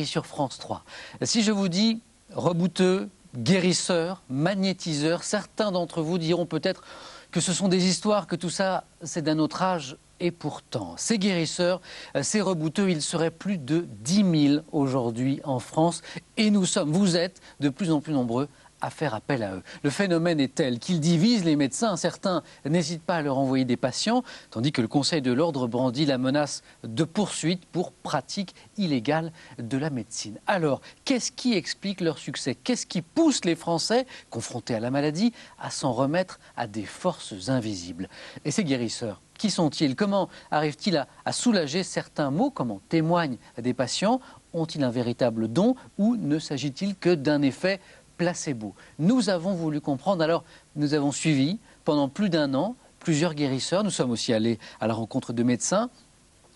Sur France 3. Si je vous dis rebouteux, guérisseur, magnétiseur, certains d'entre vous diront peut-être que ce sont des histoires, que tout ça c'est d'un autre âge. Et pourtant, ces guérisseurs, ces rebouteux, ils seraient plus de 10 000 aujourd'hui en France. Et vous êtes de plus en plus nombreux à faire appel à eux. Le phénomène est tel qu'il divise les médecins. Certains n'hésitent pas à leur envoyer des patients, tandis que le Conseil de l'Ordre brandit la menace de poursuite pour pratique illégale de la médecine. Alors, qu'est-ce qui explique leur succès? Qu'est-ce qui pousse les Français, confrontés à la maladie, à s'en remettre à des forces invisibles? Et ces guérisseurs, qui sont-ils? Comment arrivent-ils à soulager certains maux? Comment témoignent des patients? Ont-ils un véritable don ou ne s'agit-il que d'un effet placebo? Nous avons voulu comprendre, alors nous avons suivi pendant plus d'1 an plusieurs guérisseurs. Nous sommes aussi allés à la rencontre de médecins.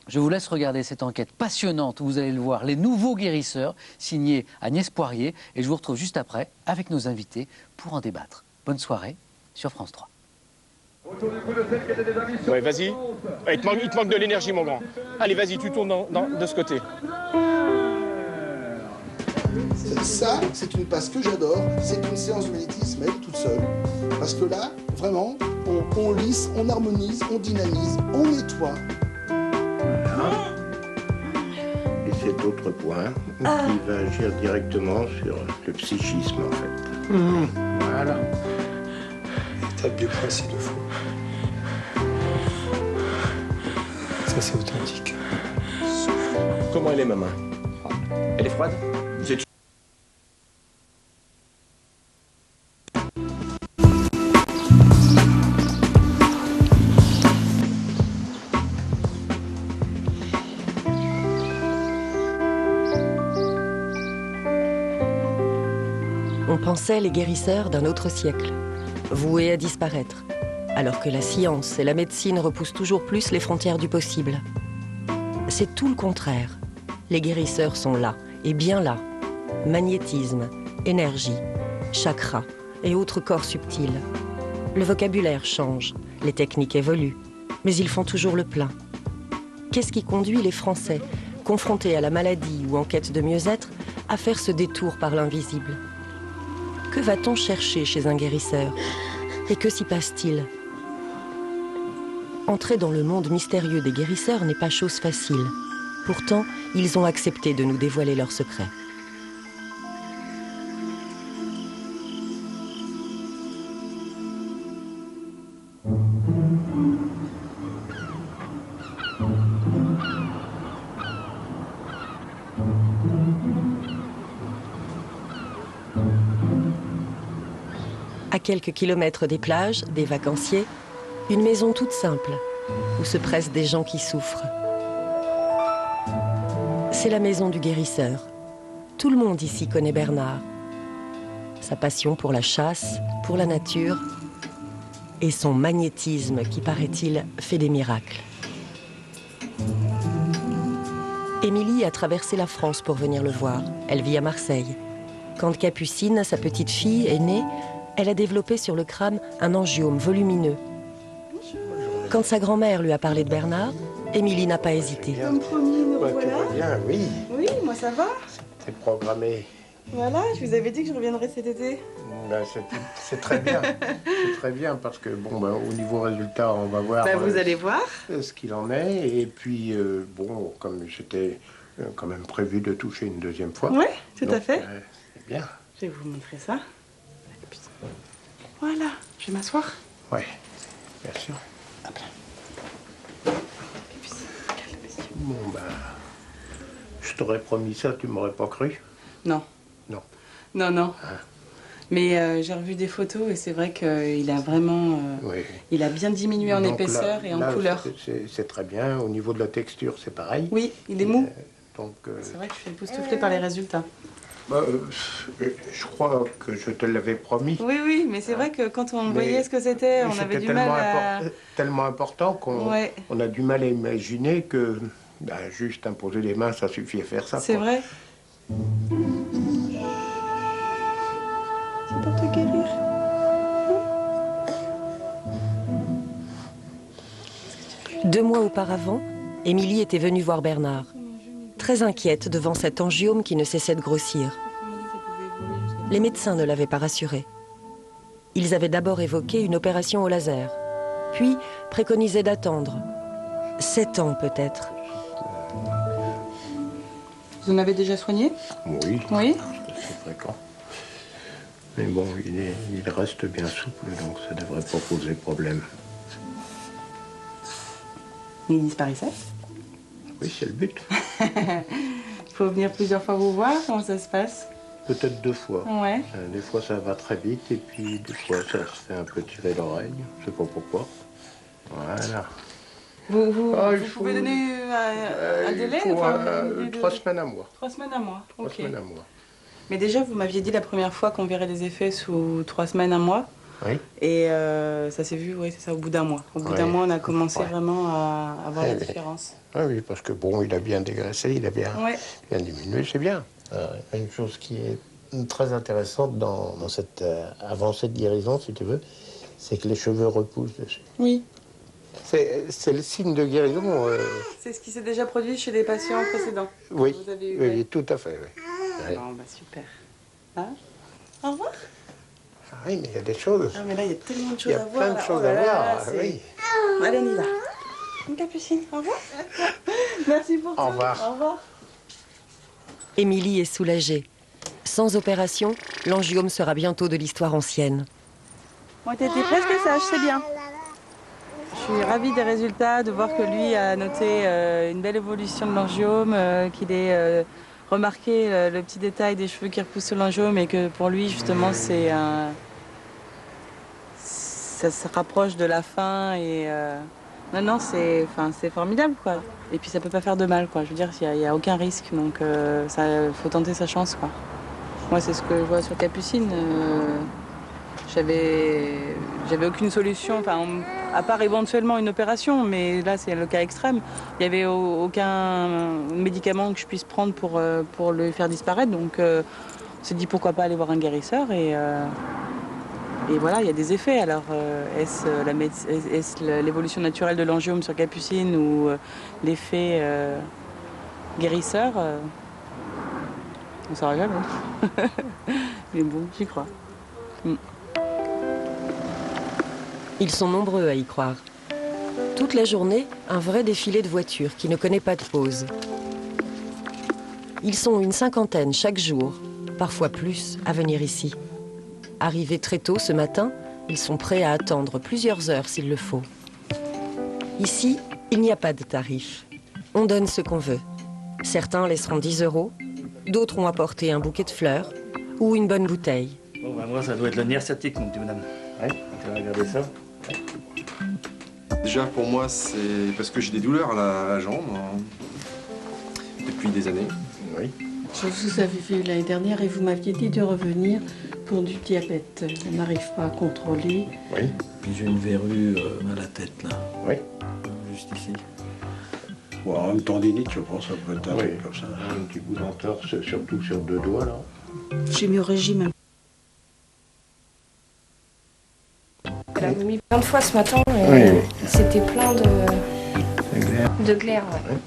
Je vous laisse regarder cette enquête passionnante, vous allez le voir, les nouveaux guérisseurs, signés Agnès Poirier. Et je vous retrouve juste après avec nos invités pour en débattre. Bonne soirée sur France 3. Ouais, vas-y. Il te manque de l'énergie, mon grand. Allez, vas-y, tu tournes de ce côté. Ça, c'est une passe que j'adore, c'est une séance de magnétisme, elle toute seule. Parce que là, vraiment, on lisse, on harmonise, on dynamise, on nettoie. Voilà. Et cet autre point qui va agir directement sur le psychisme, en fait. Voilà. Tape du poing s'il le faut. Ça, c'est authentique. Comment elle est, ma main? Elle est froide? On pensait les guérisseurs d'un autre siècle, voués à disparaître, alors que la science et la médecine repoussent toujours plus les frontières du possible. C'est tout le contraire. Les guérisseurs sont là, et bien là. Magnétisme, énergie, chakras et autres corps subtils. Le vocabulaire change, les techniques évoluent, mais ils font toujours le plein. Qu'est-ce qui conduit les Français, confrontés à la maladie ou en quête de mieux-être, à faire ce détour par l'invisible? Que va-t-on chercher chez un guérisseur? Et que s'y passe-t-il? Entrer dans le monde mystérieux des guérisseurs n'est pas chose facile. Pourtant, ils ont accepté de nous dévoiler leurs secrets. À quelques kilomètres des plages, des vacanciers, une maison toute simple, où se pressent des gens qui souffrent. C'est la maison du guérisseur. Tout le monde ici connaît Bernard. Sa passion pour la chasse, pour la nature, et son magnétisme qui, paraît-il, fait des miracles. Émilie a traversé la France pour venir le voir. Elle vit à Marseille. Quand Capucine, sa petite fille, est née, elle a développé sur le crâne un angiome volumineux. Quand sa grand-mère lui a parlé de Bernard, Émilie n'a pas hésité. Comme promis, nous revoilà. Tout va bien, oui. Oui, moi ça va. C'est programmé. Voilà, je vous avais dit que je reviendrais cet été. Ben, c'est très bien. C'est très bien parce que, bon, ben, au niveau résultat, on va voir vous allez voir ce qu'il en est. Et puis, bon, comme j'étais quand même prévu de toucher une deuxième fois. Oui, tout à fait. C'est bien. Je vais vous montrer ça. Voilà, je vais m'asseoir. Oui, bien sûr. Bon, ben, je t'aurais promis ça, tu m'aurais pas cru? Non. Non. Non, non. Ah. Mais j'ai revu des photos et c'est vrai qu'il a vraiment... Oui. Il a bien diminué en épaisseur et en couleur. C'est très bien. Au niveau de la texture, c'est pareil. Oui, il est mou. Donc, c'est vrai que je suis époustouflée par les résultats. Je crois que je te l'avais promis. Oui, oui, mais c'est vrai que quand on voyait ce que c'était, on avait du mal à... tellement important qu'on on a du mal à imaginer que juste imposer les mains, ça suffit à faire ça. C'est vrai. C'est pour te guérir. 2 mois auparavant, Émilie était venue voir Bernard. très inquiète devant cet angiome qui ne cessait de grossir. Les médecins ne l'avaient pas rassurée. Ils avaient d'abord évoqué une opération au laser, puis préconisaient d'attendre. 7 ans peut-être. Vous en avez déjà soigné? Oui. Oui. C'est fréquent. Mais bon, il reste bien souple, donc ça ne devrait pas poser problème. Il disparaissait? Oui, c'est le but. Il faut venir plusieurs fois vous voir, comment ça se passe? Peut-être 2 fois. Ouais. Des fois, ça va très vite, et puis des fois, ça se fait un peu tirer l'oreille. Je sais pas pourquoi. Voilà. Vous pouvez donner un délai? Il faut enfin, 3 semaines à moi. 3 semaines à moi, 3 ok. semaines à moi. Mais déjà, vous m'aviez dit la première fois qu'on verrait les effets sous 3 semaines, 1 mois. Oui. Et ça s'est vu, oui, c'est ça, au bout d'1 mois. Au bout Ouais. d'1 mois, on a commencé Ouais. vraiment à voir la Ouais. différence. Ah oui, parce que bon, il a bien dégraissé, il a bien, Ouais. bien diminué, c'est bien. Une chose qui est très intéressante dans cette avancée de guérison, si tu veux, c'est que les cheveux repoussent dessus. Oui. C'est le signe de guérison. C'est ce qui s'est déjà produit chez les patients précédents. Oui, Vous avez eu, oui, ouais. tout à fait. Oui. Ouais. Bon, bah super. Hein? Au revoir. Ah oui, mais il y a des choses. Ah, mais là, il y a tellement de Il choses y à a voir. plein de là. choses Oh là à là, voir. là, c'est- Oui. Allez, on y va. Une capucine, au revoir. Merci pour tout. Au revoir. Au revoir. Émilie est soulagée. Sans opération, l'angiome sera bientôt de l'histoire ancienne. Bon, t'étais presque sage, c'est bien. Je suis ravie des résultats, de voir que lui a noté une belle évolution de l'angiome, qu'il ait remarqué le petit détail des cheveux qui repoussent sur l'angiome et que pour lui, justement, c'est un... ça se rapproche de la fin et... Non, c'est formidable, quoi. Et puis ça peut pas faire de mal, quoi. Je veux dire, il n'y a aucun risque, donc il faut tenter sa chance, quoi. Moi, c'est ce que je vois sur Capucine. J'avais aucune solution, enfin, à part éventuellement une opération, mais là, c'est le cas extrême. Il n'y avait aucun médicament que je puisse prendre pour le faire disparaître, donc on s'est dit pourquoi pas aller voir un guérisseur et voilà, il y a des effets. Alors, est-ce l'évolution naturelle de l'angiome sur Capucine ou l'effet guérisseur on ne saura jamais. Mais bon, j'y crois. Ils sont nombreux à y croire. Toute la journée, un vrai défilé de voitures qui ne connaît pas de pause. Ils sont une 50aine chaque jour, parfois plus, à venir ici. Arrivés très tôt ce matin, ils sont prêts à attendre plusieurs heures s'il le faut. Ici, il n'y a pas de tarif. On donne ce qu'on veut. Certains laisseront 10 €, d'autres ont apporté un bouquet de fleurs ou une bonne bouteille. Bon, bah, moi, ça doit être le nerf sciatique, mon petit madame. Ouais, tu vas regarder ça. Déjà, pour moi, c'est parce que j'ai des douleurs à la jambe depuis des années. Oui. Je vous avais vu l'année dernière et vous m'aviez dit de revenir pour du diabète. Je n'arrive pas à contrôler. Oui. Puis j'ai une verrue à la tête, là. Oui. Juste ici. Ou alors une tendinite, je pense, ça peut être un Oui. truc comme ça. Un petit bout d'entorse, surtout sur 2 doigts, là. J'ai mis au régime. Elle a vomi plein de fois ce matin et Oui. c'était plein de glaire. Ouais.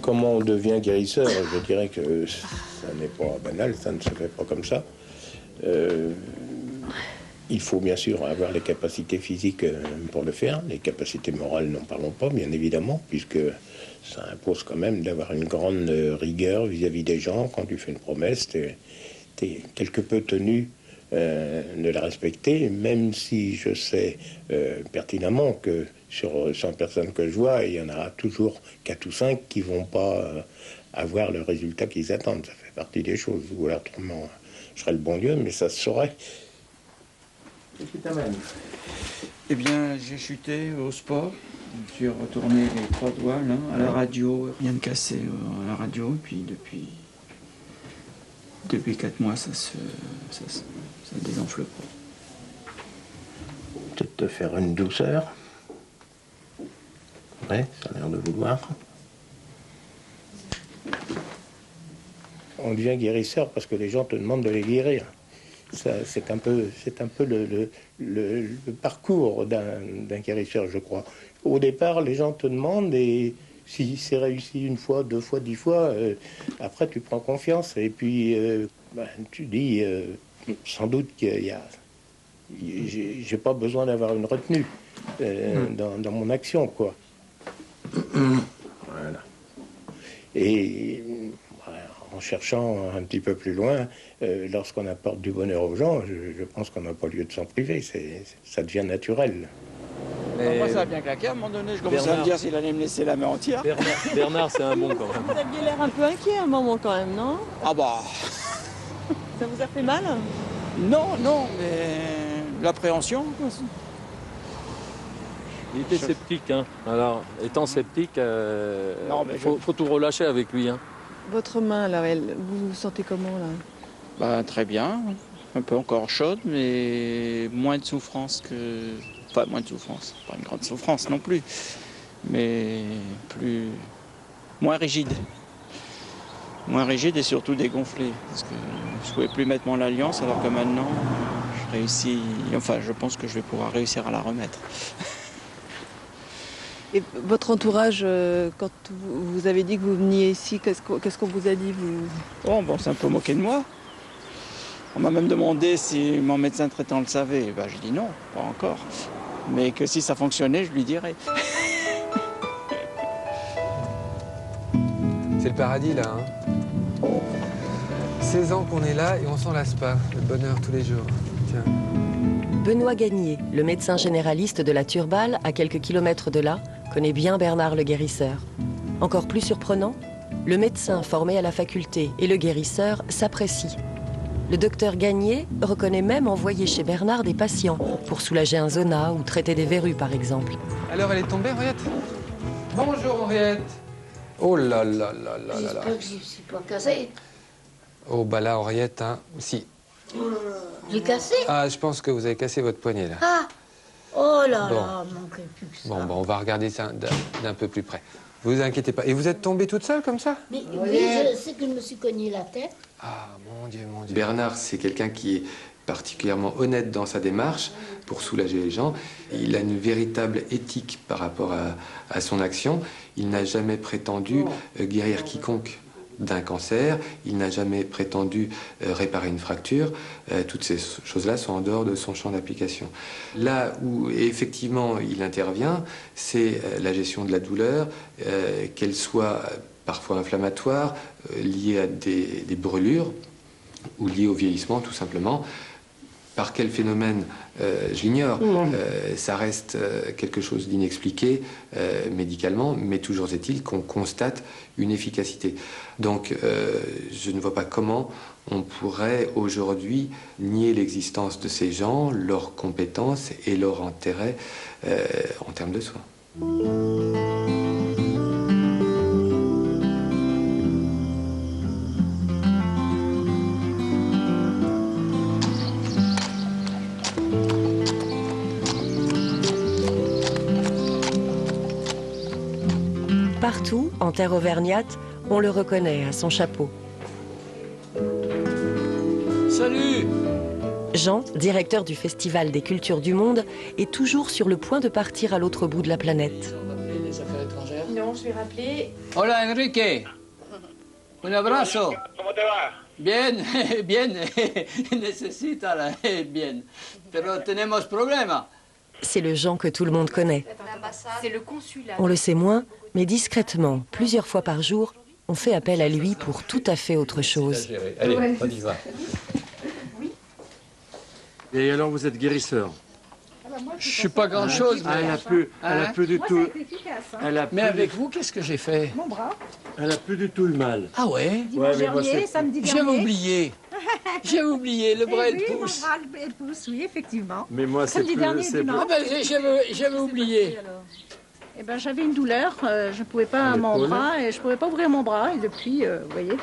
Comment on devient guérisseur? Je dirais que ça n'est pas banal, ça ne se fait pas comme ça. Il faut bien sûr avoir les capacités physiques pour le faire. Les capacités morales, n'en parlons pas, bien évidemment, puisque ça impose quand même d'avoir une grande rigueur vis-à-vis des gens. Quand tu fais une promesse, tu es quelque peu tenu de la respecter, même si je sais pertinemment que sur 100 personnes que je vois, il y en aura toujours 4 ou 5 qui vont pas avoir le résultat qu'ils attendent. Ça fait partie des choses. Ou alors, autrement, je serais le bon Dieu, mais ça se saurait. Qu'est-ce qui t'amène? Eh bien, j'ai chuté au sport. Je suis retourné les 3 doigts, là, à la radio. Rien de cassé à la radio. Et puis, depuis 4 mois, ça désenfle pas. Peut-être te faire une douceur. Ouais, ça a l'air de vouloir. On devient guérisseur parce que les gens te demandent de les guérir. C'est un peu le parcours d'un guérisseur, je crois. Au départ, les gens te demandent et Si c'est réussi une fois, 2 fois, 10 fois, après tu prends confiance. Et puis, tu dis, sans doute qu'il y a... J'ai pas besoin d'avoir une retenue dans mon action, quoi. Voilà. Et en cherchant un petit peu plus loin, lorsqu'on apporte du bonheur aux gens, je pense qu'on n'a pas lieu de s'en priver. Ça devient naturel. Moi, ça a bien claqué. À un moment donné, je commençais à me dire s'il allait me laisser la main entière. Bernard, c'est un bon quand même. Vous aviez l'air un peu inquiet à un moment quand même, non? Ah bah... Ça vous a fait mal? Non, mais l'appréhension, quoi. Il était sceptique, hein. Alors, étant sceptique, faut tout relâcher avec lui, hein. Votre main, là, vous vous sentez comment, là? Bah, très bien. Un peu encore chaude, mais moins de souffrance que... Enfin, moins de souffrance. Pas une grande souffrance non plus. Mais moins rigide. Moins rigide et surtout dégonflé. Parce que je ne pouvais plus mettre mon alliance, alors que maintenant, je pense que je vais pouvoir réussir à la remettre. Et votre entourage, quand vous avez dit que vous veniez ici, qu'est-ce qu'on vous a dit, vous? Bon, on s'est un peu moqué de moi. On m'a même demandé si mon médecin traitant le savait. Ben, je dis non, pas encore. Mais que si ça fonctionnait, je lui dirais. C'est le paradis, là. Hein. 16 ans qu'on est là et on s'en lasse pas. Le bonheur tous les jours. Tiens. Benoît Gagnier, le médecin généraliste de la Turballe, à quelques kilomètres de là, connaît bien Bernard le guérisseur. Encore plus surprenant, le médecin formé à la faculté et le guérisseur s'apprécient. Le docteur Gagnier reconnaît même envoyer chez Bernard des patients pour soulager un zona ou traiter des verrues, par exemple. Alors, elle est tombée, Henriette? Bonjour, Henriette. Oh là là là là là là. J'espère que je ne suis pas cassée. Oh, bah là, Henriette, hein, si. J'ai cassé? Ah, je pense que vous avez cassé votre poignet, là. Ah! Oh là Bon. là, manquerait plus que ça. Bon, on va regarder ça d'un peu plus près. Vous inquiétez pas. Et vous êtes tombée toute seule, comme ça? Mais oui, je sais que je me suis cogné la tête. Ah, mon Dieu, mon Dieu. Bernard, c'est quelqu'un qui est particulièrement honnête dans sa démarche pour soulager les gens. Il a une véritable éthique par rapport à son action. Il n'a jamais prétendu guérir quiconque d'un cancer. Il n'a jamais prétendu réparer une fracture. Toutes ces choses-là sont en dehors de son champ d'application. Là où effectivement il intervient, c'est la gestion de la douleur, qu'elle soit parfois inflammatoire, liée à des brûlures ou liée au vieillissement tout simplement. Par quel phénomène, je l'ignore. Ça reste quelque chose d'inexpliqué médicalement, mais toujours est-il qu'on constate une efficacité. Donc, je ne vois pas comment on pourrait aujourd'hui nier l'existence de ces gens, leurs compétences et leur intérêt en termes de soins. Partout, en terre auvergnate, on le reconnaît à son chapeau. Salut! Jean, directeur du Festival des Cultures du Monde, est toujours sur le point de partir à l'autre bout de la planète. Les affaires étrangères? Non, je vais rappeler. Hola, Enrique. Un abrazo. ¿Cómo te va? Bien, bien. Necesita la bien. Pero tenemos problema. C'est le Jean que tout le monde connaît. C'est le consulat. On le sait moins, mais discrètement, plusieurs fois par jour, on fait appel à lui pour tout à fait autre chose. Allez, on y va. Et alors, vous êtes guérisseur? Je suis pas grand-chose, mais... Elle a plus du tout... Mais avec vous, qu'est-ce que j'ai fait? Mon bras. Elle a plus du tout eu mal. Ah ouais? Dimanche dernier, samedi dernier. J'avais oublié. J'ai oublié, le bras et le pouce. Mon bras et le pouce, oui, effectivement. Mais moi, c'est samedi plus... dernier, Ah ben, j'avais oublié. Eh ben, j'avais une douleur, je ne pouvais pas mon bras, et je pouvais pas ouvrir mon bras, et depuis, vous voyez.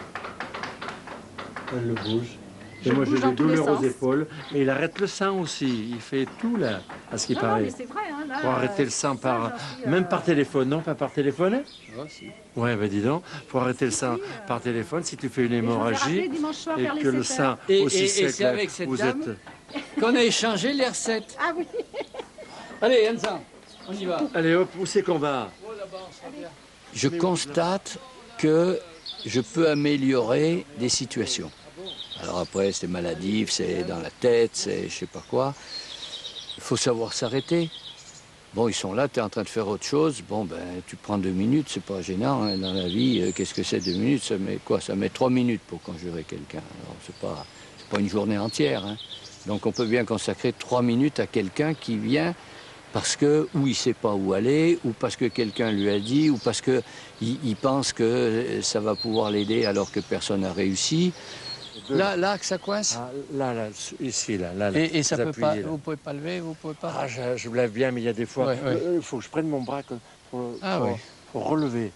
Elle le bouge. Et moi, j'ai des douleurs aux épaules. Et il arrête le sang aussi. Il fait tout, là, à ce qui paraît. Non, mais c'est vrai, hein, là, pour arrêter le sang même par téléphone, non? Pas par téléphone? Ouais, ben dis donc. Pour arrêter le sang par téléphone, si tu fais une hémorragie et que le sang aussi sec, c'est avec cette vous dame êtes... qu'on a échangé les recettes. Ah oui. Allez, Enza, on y va. Allez, hop, où c'est qu'on va? je constate que je peux améliorer des situations. Alors après, c'est maladif, c'est dans la tête, c'est je sais pas quoi. Il faut savoir s'arrêter. Bon, ils sont là, tu es en train de faire autre chose. Bon, ben, tu prends 2 minutes, c'est pas gênant. Hein, dans la vie, qu'est-ce que c'est 2 minutes? Ça met quoi? Ça met 3 minutes pour conjurer quelqu'un. Alors, c'est pas une journée entière. Hein. Donc, on peut bien consacrer 3 minutes à quelqu'un qui vient parce que, ou il sait pas où aller, ou parce que quelqu'un lui a dit, ou parce que il pense que ça va pouvoir l'aider alors que personne n'a réussi. Là, que ça coince? Ah, là, ici, là. Et ça peut pas, vous pouvez pas lever, vous pouvez pas? Ah, je me lève bien, mais il y a des fois, il faut que je prenne mon bras pour relever.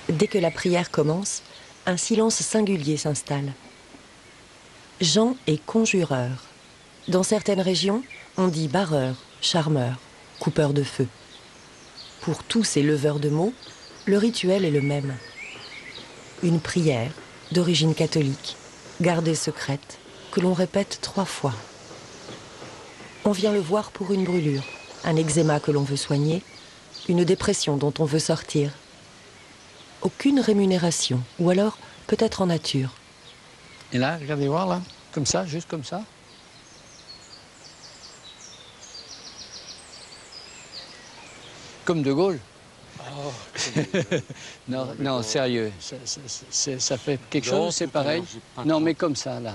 Dès que la prière commence, un silence singulier s'installe. Jean est conjureur. Dans certaines régions, on dit barreur, charmeur, coupeur de feu. Pour tous ces leveurs de mots, le rituel est le même. Une prière, d'origine catholique, gardée secrète, que l'on répète 3 fois. On vient le voir pour une brûlure, un eczéma que l'on veut soigner, une dépression dont on veut sortir. Aucune rémunération, ou alors peut-être en nature. Et là, regardez voir là, comme ça, juste comme ça. Comme De Gaulle. Oh. non, sérieux, ça fait quelque chose, c'est pareil. Non, mais comme ça, là.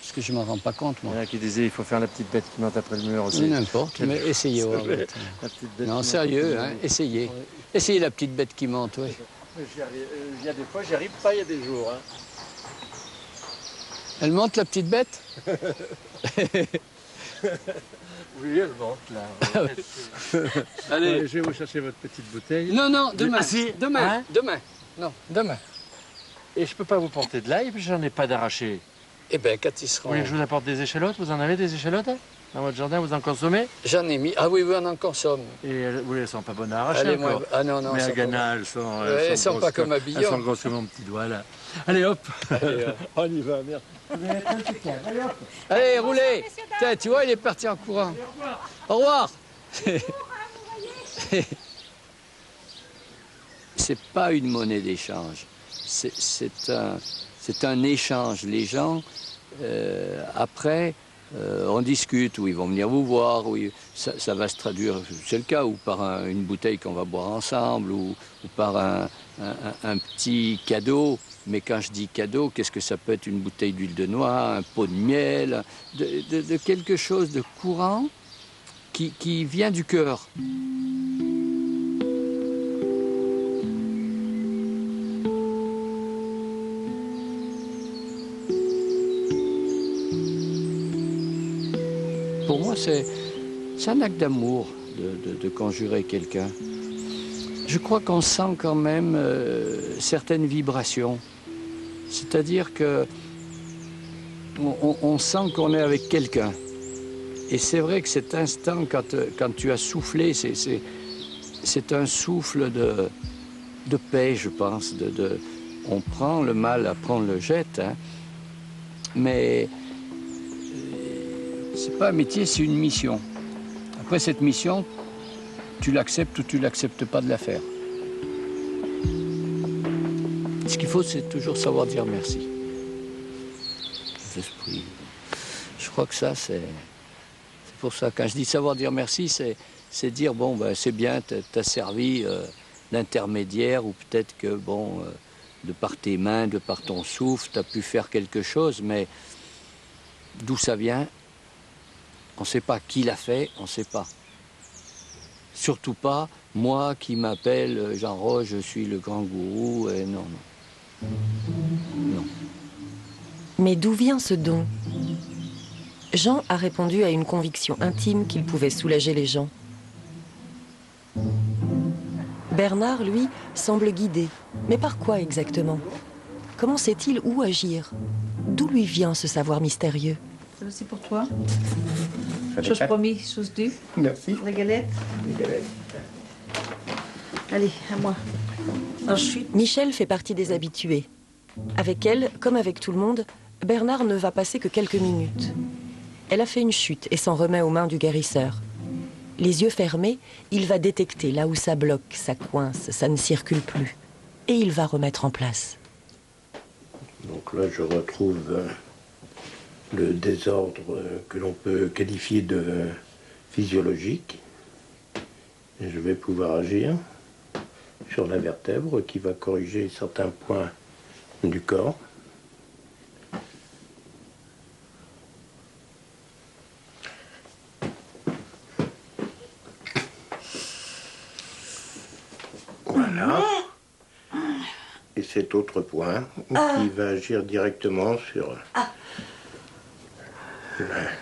Parce que je ne m'en rends pas compte, moi. Il y en a qui disaient il faut faire la petite bête qui monte après le mur aussi. N'importe, mais essayez. Non, sérieux, hein, essayez. Essayez la petite bête qui monte, oui. Il y a des fois, j'y arrive pas, il y a des jours. Hein. Elle monte, la petite bête? Oui, elle monte, là. Allez, je vais vous chercher votre petite bouteille. Non, demain. Ah, si. Demain. Non, demain. Et je peux pas vous porter de l'ail, parce que j'en ai pas d'arraché. Eh bien, quand ils seront... Vous voulez que je vous apporte des échalotes? Vous en avez des échalotes? Dans votre jardin, vous en consommez? J'en ai mis. Ah oui, on en consomme. Et elles sont pas bonnes à arracher encore. Ah non, mais à Ghana, elles sont pas comme à Billon. Elles sont grosses comme mon petit doigt, là. Allez, hop. On y va, merde. Allez, roulez. Tiens, tu vois, il est parti en courant. Au revoir. C'est pas une monnaie d'échange. C'est un échange. Les gens, après, on discute, ou ils vont venir vous voir, ou ça va se traduire, c'est le cas, ou par une bouteille qu'on va boire ensemble, ou par un petit cadeau. Mais quand je dis cadeau, qu'est-ce que ça peut être? Une bouteille d'huile de noix, un pot de miel, de quelque chose de courant qui vient du cœur. Pour moi, c'est un acte d'amour de conjurer quelqu'un. Je crois qu'on sent quand même certaines vibrations. C'est-à-dire que on sent qu'on est avec quelqu'un. Et c'est vrai que cet instant, quand tu as soufflé, c'est un souffle de paix, je pense. On prend le mal, après on le jette. Hein. Mais c'est pas un métier, c'est une mission. Après cette mission, tu l'acceptes ou tu l'acceptes pas de la faire. Ce qu'il faut, c'est toujours savoir dire merci. L'esprit. Je crois que ça, c'est pour ça. Quand je dis savoir dire merci, c'est dire, bon, ben, c'est bien, t'as servi d'intermédiaire, ou peut-être que, bon, de par tes mains, de par ton souffle, t'as pu faire quelque chose, mais d'où ça vient, on ne sait pas. Qui l'a fait, on ne sait pas. Surtout pas moi qui m'appelle Jean Roche, je suis le grand gourou, et non. Mais d'où vient ce don? Jean a répondu à une conviction intime qu'il pouvait soulager les gens. Bernard, lui, semble guidé. Mais par quoi exactement? Comment sait-il où agir? D'où lui vient ce savoir mystérieux? C'est aussi pour toi. Allez, Chose promise, chose due. Merci. La galette. Allez, à moi. Ensuite. Michel fait partie des habitués. Avec elle, comme avec tout le monde, Bernard ne va passer que quelques minutes. Elle a fait une chute et s'en remet aux mains du guérisseur. Les yeux fermés, il va détecter là où ça bloque, ça coince, ça ne circule plus. Et il va remettre en place. Donc là, je retrouve le désordre que l'on peut qualifier de physiologique. Et je vais pouvoir agir sur la vertèbre qui va corriger certains points du corps. Voilà. Et cet autre point qui va agir directement sur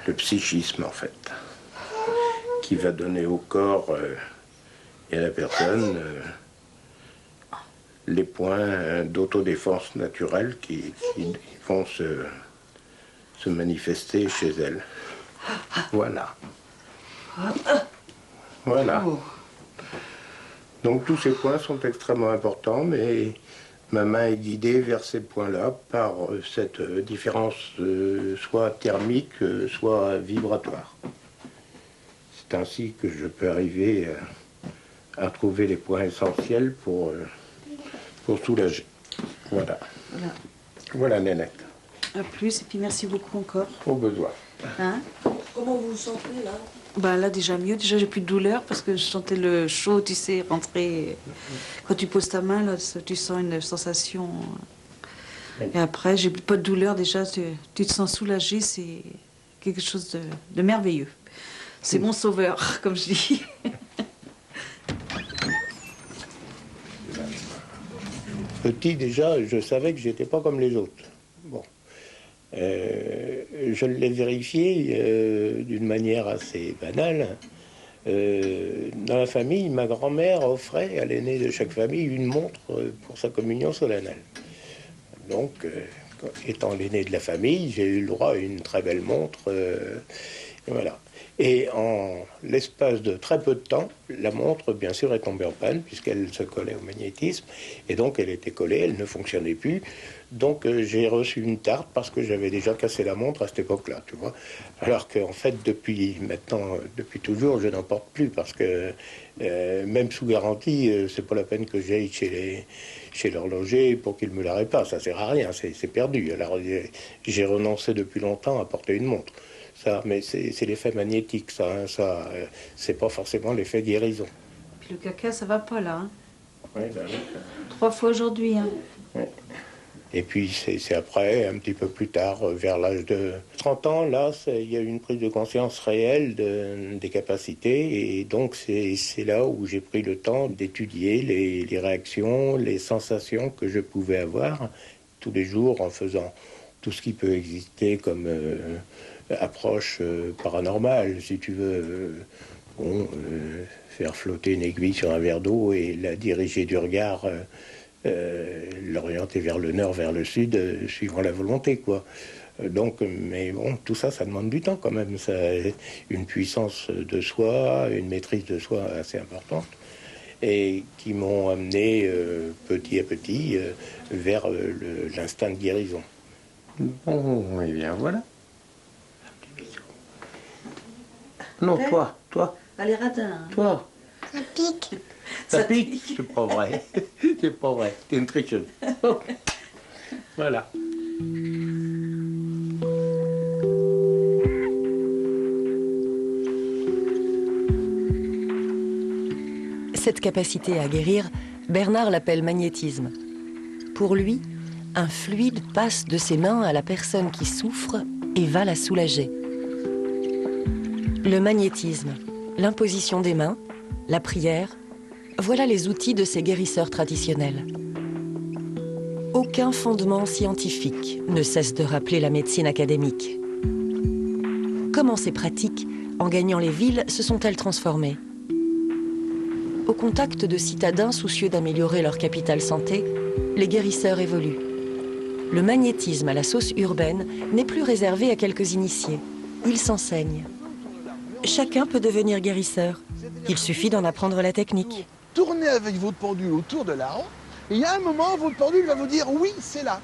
le psychisme, en fait, qui va donner au corps et à la personne les points d'autodéfense naturelle qui vont se manifester chez elle. Voilà. Voilà. Donc tous ces points sont extrêmement importants, mais ma main est guidée vers ces points-là par cette différence soit thermique, soit vibratoire. C'est ainsi que je peux arriver à trouver les points essentiels pour soulager. Voilà. Voilà, Nénette. À plus, et puis merci beaucoup encore. Au besoin. Hein? Comment vous vous sentez là? Bah là déjà mieux, déjà j'ai plus de douleur parce que je sentais le chaud, tu sais, rentrer. Quand tu poses ta main, là, tu sens une sensation. Et après, j'ai pas de douleur déjà, tu te sens soulagé, c'est quelque chose de merveilleux. C'est mon sauveur, comme je dis. Petit déjà, je savais que j'étais pas comme les autres. Bon. Je l'ai vérifié d'une manière assez banale. Dans la famille, ma grand-mère offrait à l'aîné de chaque famille une montre pour sa communion solennelle. Donc, étant l'aîné de la famille, j'ai eu le droit à une très belle montre. Voilà. Et en l'espace de très peu de temps, la montre, bien sûr, est tombée en panne puisqu'elle se collait au magnétisme. Et donc, elle était collée, elle ne fonctionnait plus. Donc, j'ai reçu une tarte parce que j'avais déjà cassé la montre à cette époque-là, tu vois. Alors qu'en fait, depuis toujours, je n'en porte plus parce que même sous garantie, c'est pas la peine que j'aille chez l'horloger pour qu'il me la répare. Ça sert à rien, c'est perdu. Alors, j'ai renoncé depuis longtemps à porter une montre. Ça, mais c'est l'effet magnétique, ça. Hein, ça c'est pas forcément l'effet guérison. Puis le caca, ça va pas là. Hein. Ouais, ben, 3 fois aujourd'hui. Hein. Ouais. Et puis c'est après, un petit peu plus tard, vers l'âge de 30 ans, là, il y a eu une prise de conscience réelle des capacités. Et donc c'est là où j'ai pris le temps d'étudier les réactions, les sensations que je pouvais avoir tous les jours en faisant tout ce qui peut exister comme approche paranormale, si tu veux. Faire flotter une aiguille sur un verre d'eau et la diriger du regard, l'orienter vers le nord, vers le sud, suivant la volonté, quoi. Donc, mais bon, tout ça, ça demande du temps quand même. Ça, une puissance de soi, une maîtrise de soi assez importante, et qui m'ont amené petit à petit vers l'instinct de guérison. Bon, et bien voilà. Un petit bisou. Non, toi. Allez, radin. Hein. Toi. Ça pique. Ça pique. C'est pas vrai. C'est pas vrai. T'es une tricheuse. Voilà. Cette capacité à guérir, Bernard l'appelle magnétisme. Pour lui, un fluide passe de ses mains à la personne qui souffre et va la soulager. Le magnétisme, l'imposition des mains, la prière, voilà les outils de ces guérisseurs traditionnels. Aucun fondement scientifique ne cesse de rappeler la médecine académique. Comment ces pratiques, en gagnant les villes, se sont-elles transformées? Au contact de citadins soucieux d'améliorer leur capital santé, les guérisseurs évoluent. le magnétisme à la sauce urbaine n'est plus réservé à quelques initiés. Il s'enseigne. Chacun peut devenir guérisseur. Il suffit d'en apprendre la technique. Tournez avec votre pendule autour de l'arbre, et il y a un moment, votre pendule va vous dire oui, c'est là.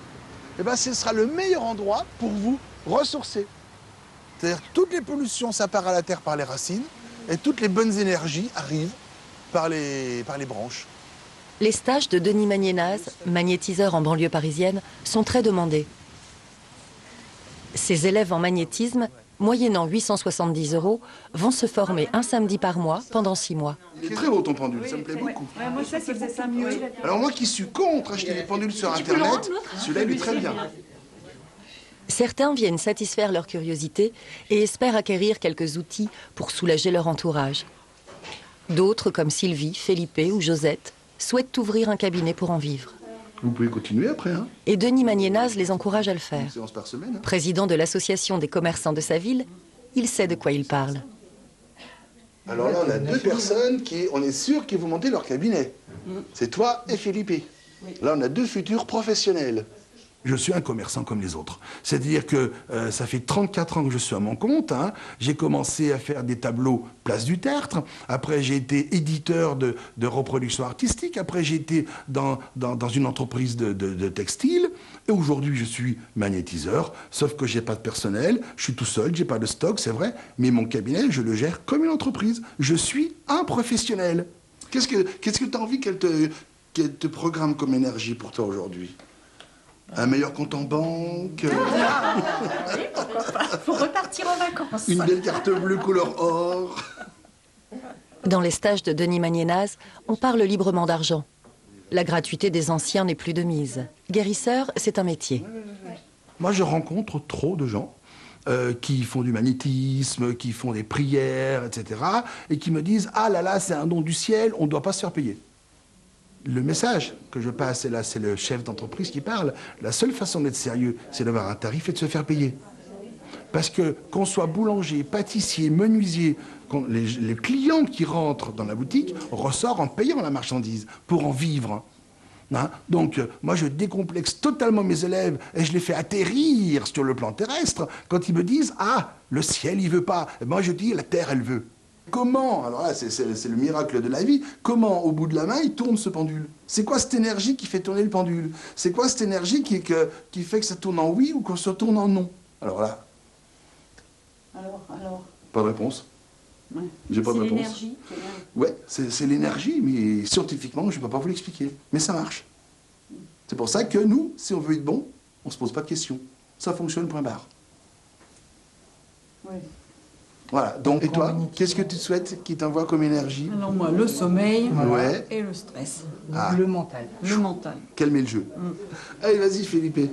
Et bien, ce sera le meilleur endroit pour vous ressourcer. C'est-à-dire que toutes les pollutions, ça part à la terre par les racines, et toutes les bonnes énergies arrivent par les branches. Les stages de Denis Magnénaz, magnétiseur en banlieue parisienne, sont très demandés. Ces élèves en magnétisme, moyennant 870 €, vont se former un samedi par mois pendant 6 mois. Il est très beau ton pendule, ça me plaît beaucoup. Ouais, moi, ça, c'est ça mieux. Alors moi qui suis contre acheter des pendules sur Internet, celui-là il est très bien. Certains viennent satisfaire leur curiosité et espèrent acquérir quelques outils pour soulager leur entourage. D'autres, comme Sylvie, Felipe ou Josette, souhaitent ouvrir un cabinet pour en vivre. Vous pouvez continuer après, hein. Et Denis Magnénaz les encourage à le faire. Une séance par semaine, hein. Président de l'association des commerçants de sa ville, il sait de quoi il parle. Alors là, on a 2 personnes on est sûr qu'ils vont monter leur cabinet. C'est toi et Felipe. Là, on a 2 futurs professionnels. Je suis un commerçant comme les autres. C'est-à-dire que ça fait 34 ans que je suis à mon compte. Hein. J'ai commencé à faire des tableaux Place du Tertre. Après, j'ai été éditeur de reproduction artistique. Après, j'ai été dans une entreprise de textile. Et aujourd'hui, je suis magnétiseur. Sauf que j'ai pas de personnel. Je suis tout seul. J'ai pas de stock, c'est vrai. Mais mon cabinet, je le gère comme une entreprise. Je suis un professionnel. Qu'est-ce que tu as envie qu'elle te programme comme énergie pour toi aujourd'hui ? Un meilleur compte en banque. Oui, pourquoi pas. Faut repartir en vacances. Une belle carte bleue couleur or. Dans les stages de Denis Magnénaz, on parle librement d'argent. La gratuité des anciens n'est plus de mise. Guérisseur, c'est un métier. Moi, je rencontre trop de gens qui font du magnétisme, qui font des prières, etc. et qui me disent « Ah là là, c'est un don du ciel, on ne doit pas se faire payer ». Le message que je passe, et là c'est le chef d'entreprise qui parle, la seule façon d'être sérieux, c'est d'avoir un tarif et de se faire payer. Parce que qu'on soit boulanger, pâtissier, menuisier, les clients qui rentrent dans la boutique ressortent en payant la marchandise pour en vivre. Hein? Donc moi je décomplexe totalement mes élèves et je les fais atterrir sur le plan terrestre quand ils me disent « Ah, le ciel il veut pas ». Moi je dis « La terre elle veut ». Comment, alors là c'est le miracle de la vie, comment au bout de la main il tourne ce pendule? C'est quoi cette énergie qui fait tourner le pendule? C'est quoi cette énergie qui fait que ça tourne en oui ou qu'on se tourne en non? Alors là... Alors... Pas de réponse. Ouais. J'ai pas de réponse. C'est l'énergie. Ouais, c'est l'énergie, mais scientifiquement je ne peux pas vous l'expliquer. Mais ça marche. C'est pour ça que nous, si on veut être bon, on ne se pose pas de questions. Ça fonctionne, point barre. Oui. Voilà, donc, et toi, qu'est-ce que tu souhaites qui t'envoie comme énergie? Alors moi, le sommeil ouais. Et le stress. Ah. Le mental. Le mental. Calmer le jeu. Allez, vas-y, Felipe.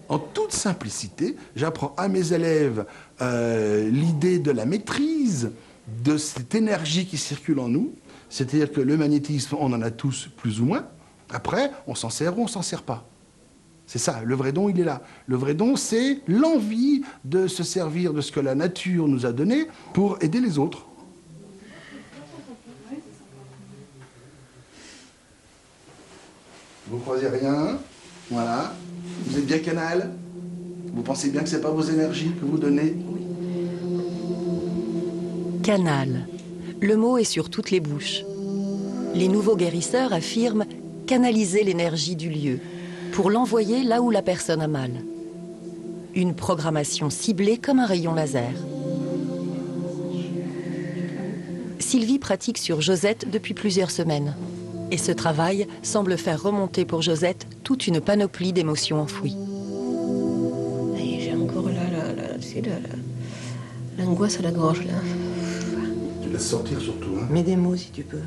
En toute simplicité, j'apprends à mes élèves l'idée de la maîtrise de cette énergie qui circule en nous. C'est-à-dire que le magnétisme, on en a tous plus ou moins. Après, on s'en sert ou on s'en sert pas. C'est ça, le vrai don, il est là. Le vrai don, c'est l'envie de se servir de ce que la nature nous a donné pour aider les autres. Vous croisez rien, voilà. Vous êtes bien canal. Vous pensez bien que c'est pas vos énergies que vous donnez? Canal. Le mot est sur toutes les bouches. Les nouveaux guérisseurs affirment canaliser l'énergie du lieu pour l'envoyer là où la personne a mal. Une programmation ciblée comme un rayon laser. Sylvie pratique sur Josette depuis plusieurs semaines. Et ce travail semble faire remonter pour Josette toute une panoplie d'émotions enfouies. J'ai encore l'angoisse à la gorge, là. Tu laisses sortir surtout, hein. Mets des mots, si tu peux.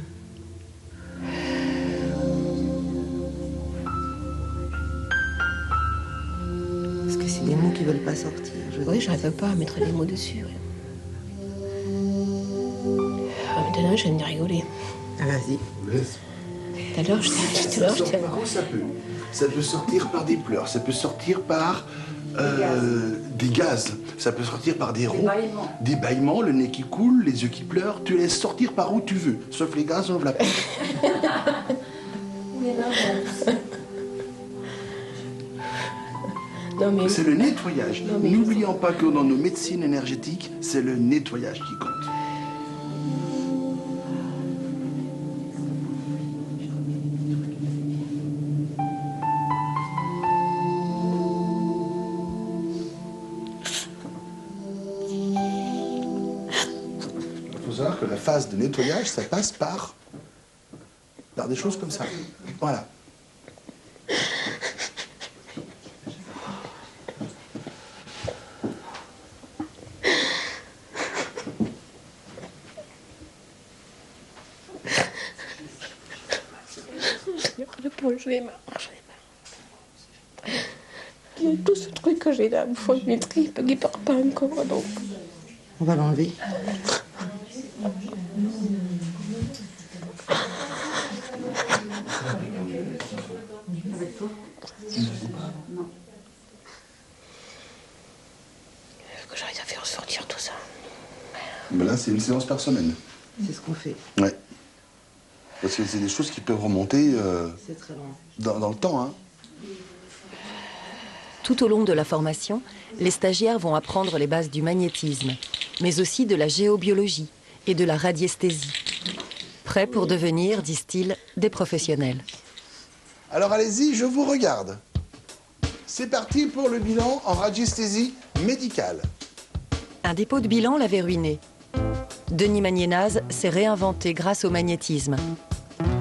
Parce que c'est des mots qui veulent pas sortir. Oui, j'arrive pas à mettre des mots dessus. Ah, maintenant, je viens de rigoler. Ah, vas-y. Laisse. Tout à l'heure, Ça peut sortir par des pleurs, ça peut sortir par des gaz, ça peut sortir par des ronds, des bâillements, le nez qui coule, les yeux qui pleurent. Tu laisses sortir par où tu veux, sauf les gaz, on ouvre la porte. mais... C'est le nettoyage. N'oublions pas que dans nos médecines énergétiques, c'est le nettoyage qui compte. Il faut savoir que la phase de nettoyage, ça passe par des choses comme ça. Voilà. J'en ai marre. Il y a tout ce truc que j'ai là au fond de mes tripes qui part pas encore, donc... On va l'enlever. Il faut que j'arrive à faire sortir tout ça. Mais là, c'est une séance par semaine. C'est ce qu'on fait. Ouais. Parce que c'est des choses qui peuvent remonter c'est très long. Dans le temps. Hein. Tout au long de la formation, les stagiaires vont apprendre les bases du magnétisme, mais aussi de la géobiologie et de la radiesthésie. Prêts pour devenir, disent-ils, des professionnels. Alors allez-y, je vous regarde. C'est parti pour le bilan en radiesthésie médicale. Un dépôt de bilan l'avait ruiné. Denis Magnénaz s'est réinventé grâce au magnétisme.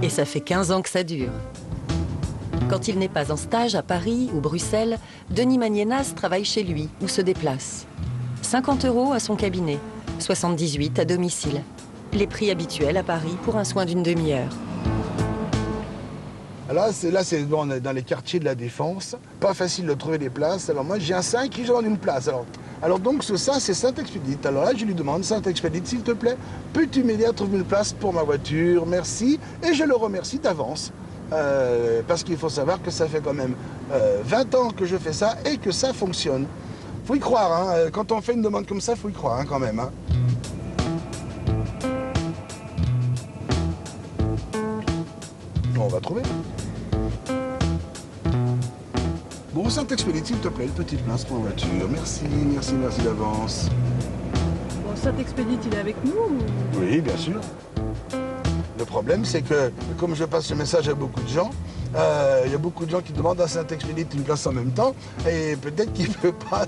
Et ça fait 15 ans que ça dure. Quand il n'est pas en stage à Paris ou Bruxelles, Denis Magnénaz travaille chez lui ou se déplace. 50 € à son cabinet, 78 à domicile. Les prix habituels à Paris pour un soin d'une demi-heure. Là, c'est dans les quartiers de la Défense. Pas facile de trouver des places. Alors moi, j'ai un Saint qui demande une place. Alors donc, ça, c'est Saint-Expédite. Alors là, je lui demande, Saint-Expédite, s'il te plaît, peux-tu m'aider à trouver une place pour ma voiture? Merci. Et je le remercie d'avance. Parce qu'il faut savoir que ça fait quand même 20 ans que je fais ça et que ça fonctionne. Faut y croire, hein. Quand on fait une demande comme ça, faut y croire, hein, quand même. Hein. On va trouver. Bon, Saint-Expédite, s'il te plaît, une petite place pour la voiture. Merci d'avance. Bon, Saint-Expédite, il est avec nous ou... Oui, bien sûr. Le problème, c'est que, comme je passe ce message à beaucoup de gens, il y a beaucoup de gens qui demandent à Saint-Expédite une place en même temps, et peut-être qu'il ne peut pas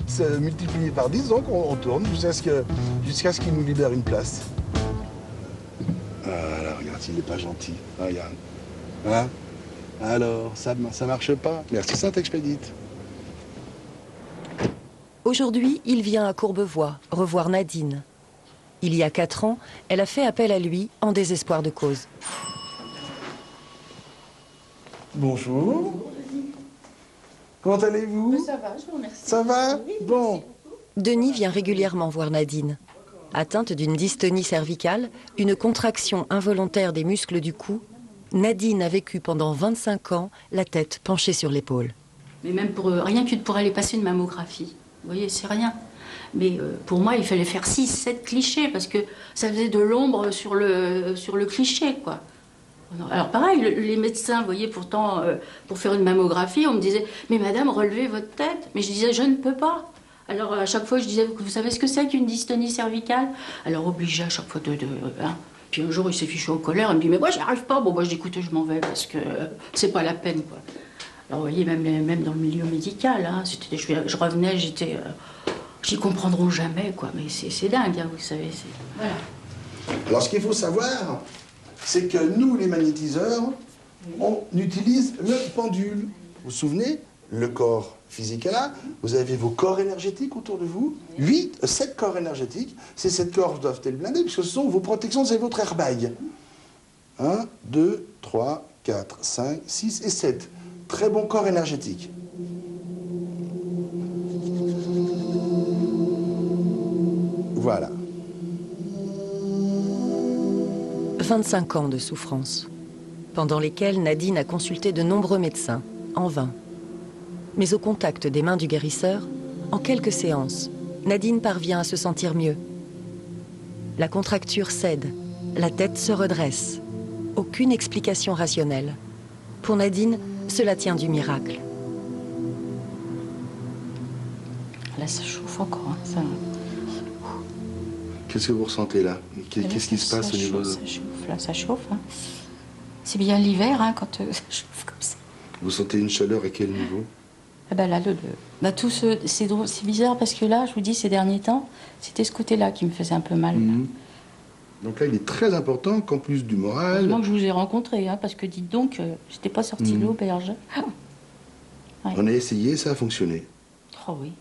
se multiplier par 10, donc on tourne jusqu'à ce qu'il nous libère une place. Là, regarde, il n'est pas gentil. Regarde. Hein? Alors, ça marche pas. Merci Saint-Expédite. Aujourd'hui, il vient à Courbevoie revoir Nadine. Il y a 4 ans, elle a fait appel à lui en désespoir de cause. Bonjour. Comment allez-vous? Ça va, je vous remercie. Ça va? Bon. Denis vient régulièrement voir Nadine. Atteinte d'une dystonie cervicale, une contraction involontaire des muscles du cou, Nadine a vécu pendant 25 ans la tête penchée sur l'épaule. Mais même rien que pour aller passer une mammographie, vous voyez, c'est rien. Mais pour moi, il fallait faire 6-7 clichés parce que ça faisait de l'ombre sur le cliché, quoi. Alors pareil, les médecins, vous voyez, pourtant, pour faire une mammographie, on me disait « Mais madame, relevez votre tête ». Mais je disais « Je ne peux pas ». Alors à chaque fois, je disais « Vous savez ce que c'est qu'une dystonie cervicale ?» Alors obligé à chaque fois hein. Puis un jour, il s'est fichu en colère, il me dit « Mais moi, j'y arrive pas ». Bon, moi, je dis « Écoutez, je m'en vais parce que c'est pas la peine, quoi ». Alors vous voyez, même dans le milieu médical, hein, je revenais, j'étais... J'y comprendront jamais, quoi. Mais c'est dingue, hein, vous savez. Voilà. Alors, ce qu'il faut savoir, c'est que nous, les magnétiseurs, on utilise le pendule. Vous vous souvenez? Le corps physique est là. Vous avez vos corps énergétiques autour de vous. 7 corps énergétiques. Ces 7 corps doivent être blindés, puisque ce sont vos protections, c'est votre airbag. 1, 2, 3, 4, 5, 6 et 7. Très bon corps énergétique. Voilà. 25 ans de souffrance, pendant lesquels Nadine a consulté de nombreux médecins, en vain. Mais au contact des mains du guérisseur, en quelques séances, Nadine parvient à se sentir mieux. La contracture cède, la tête se redresse. Aucune explication rationnelle. Pour Nadine, cela tient du miracle. là, ça chauffe encore. Hein, ça... Qu'est-ce que vous ressentez là? Qu'est-ce qui se passe au niveau de... Ça chauffe, là, ça chauffe. Hein. C'est bien l'hiver, hein, quand ça chauffe comme ça. Vous sentez une chaleur à quel niveau? Ah bah là, c'est drôle, c'est bizarre parce que là, je vous dis, ces derniers temps, c'était ce côté-là qui me faisait un peu mal. Donc là, il est très important qu'en plus du moral... Heureusement que je vous ai rencontré, hein, parce que dites donc, j'étais pas sortie de l'auberge. Ouais. On a essayé, ça a fonctionné. Oh oui.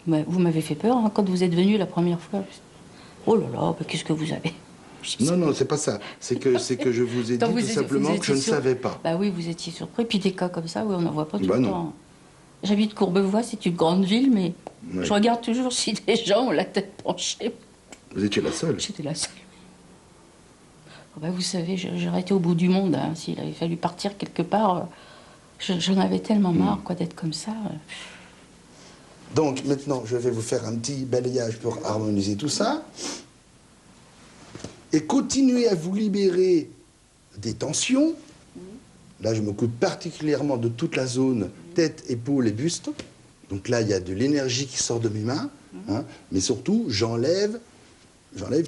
Mais vous m'avez fait peur hein, quand vous êtes venu la première fois. Oh là là, bah, qu'est-ce que vous avez? Non, non, c'est pas ça. C'est que je vous ai dit tout simplement que je ne savais pas. Bah oui, vous étiez surpris. Puis des cas comme ça, oui, on n'en voit pas tout le temps. J'habite Courbevoie, c'est une grande ville, mais je regarde toujours si des gens ont la tête penchée. Vous étiez la seule? J'étais la seule. Oh bah, vous savez, j'aurais été au bout du monde. Hein, s'il avait fallu partir quelque part, j'en avais tellement marre quoi, d'être comme ça. Donc maintenant, je vais vous faire un petit balayage pour harmoniser tout ça. Et continuer à vous libérer des tensions. Là, je m'occupe particulièrement de toute la zone tête, épaules et buste. Donc là, il y a de l'énergie qui sort de mes mains. Hein, mais surtout, j'enlève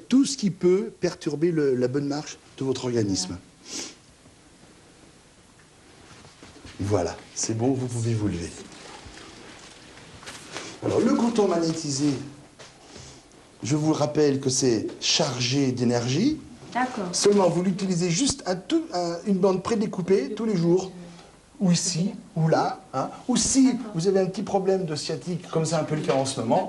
tout ce qui peut perturber la bonne marche de votre organisme. Voilà, c'est bon, vous pouvez vous lever. Alors, le coton magnétisé, je vous rappelle que c'est chargé d'énergie. D'accord. Seulement, vous l'utilisez juste une bande prédécoupée tous les jours. Ou ici, ou là. Hein. Ou si vous avez un petit problème de sciatique, comme c'est un peu le cas en ce moment.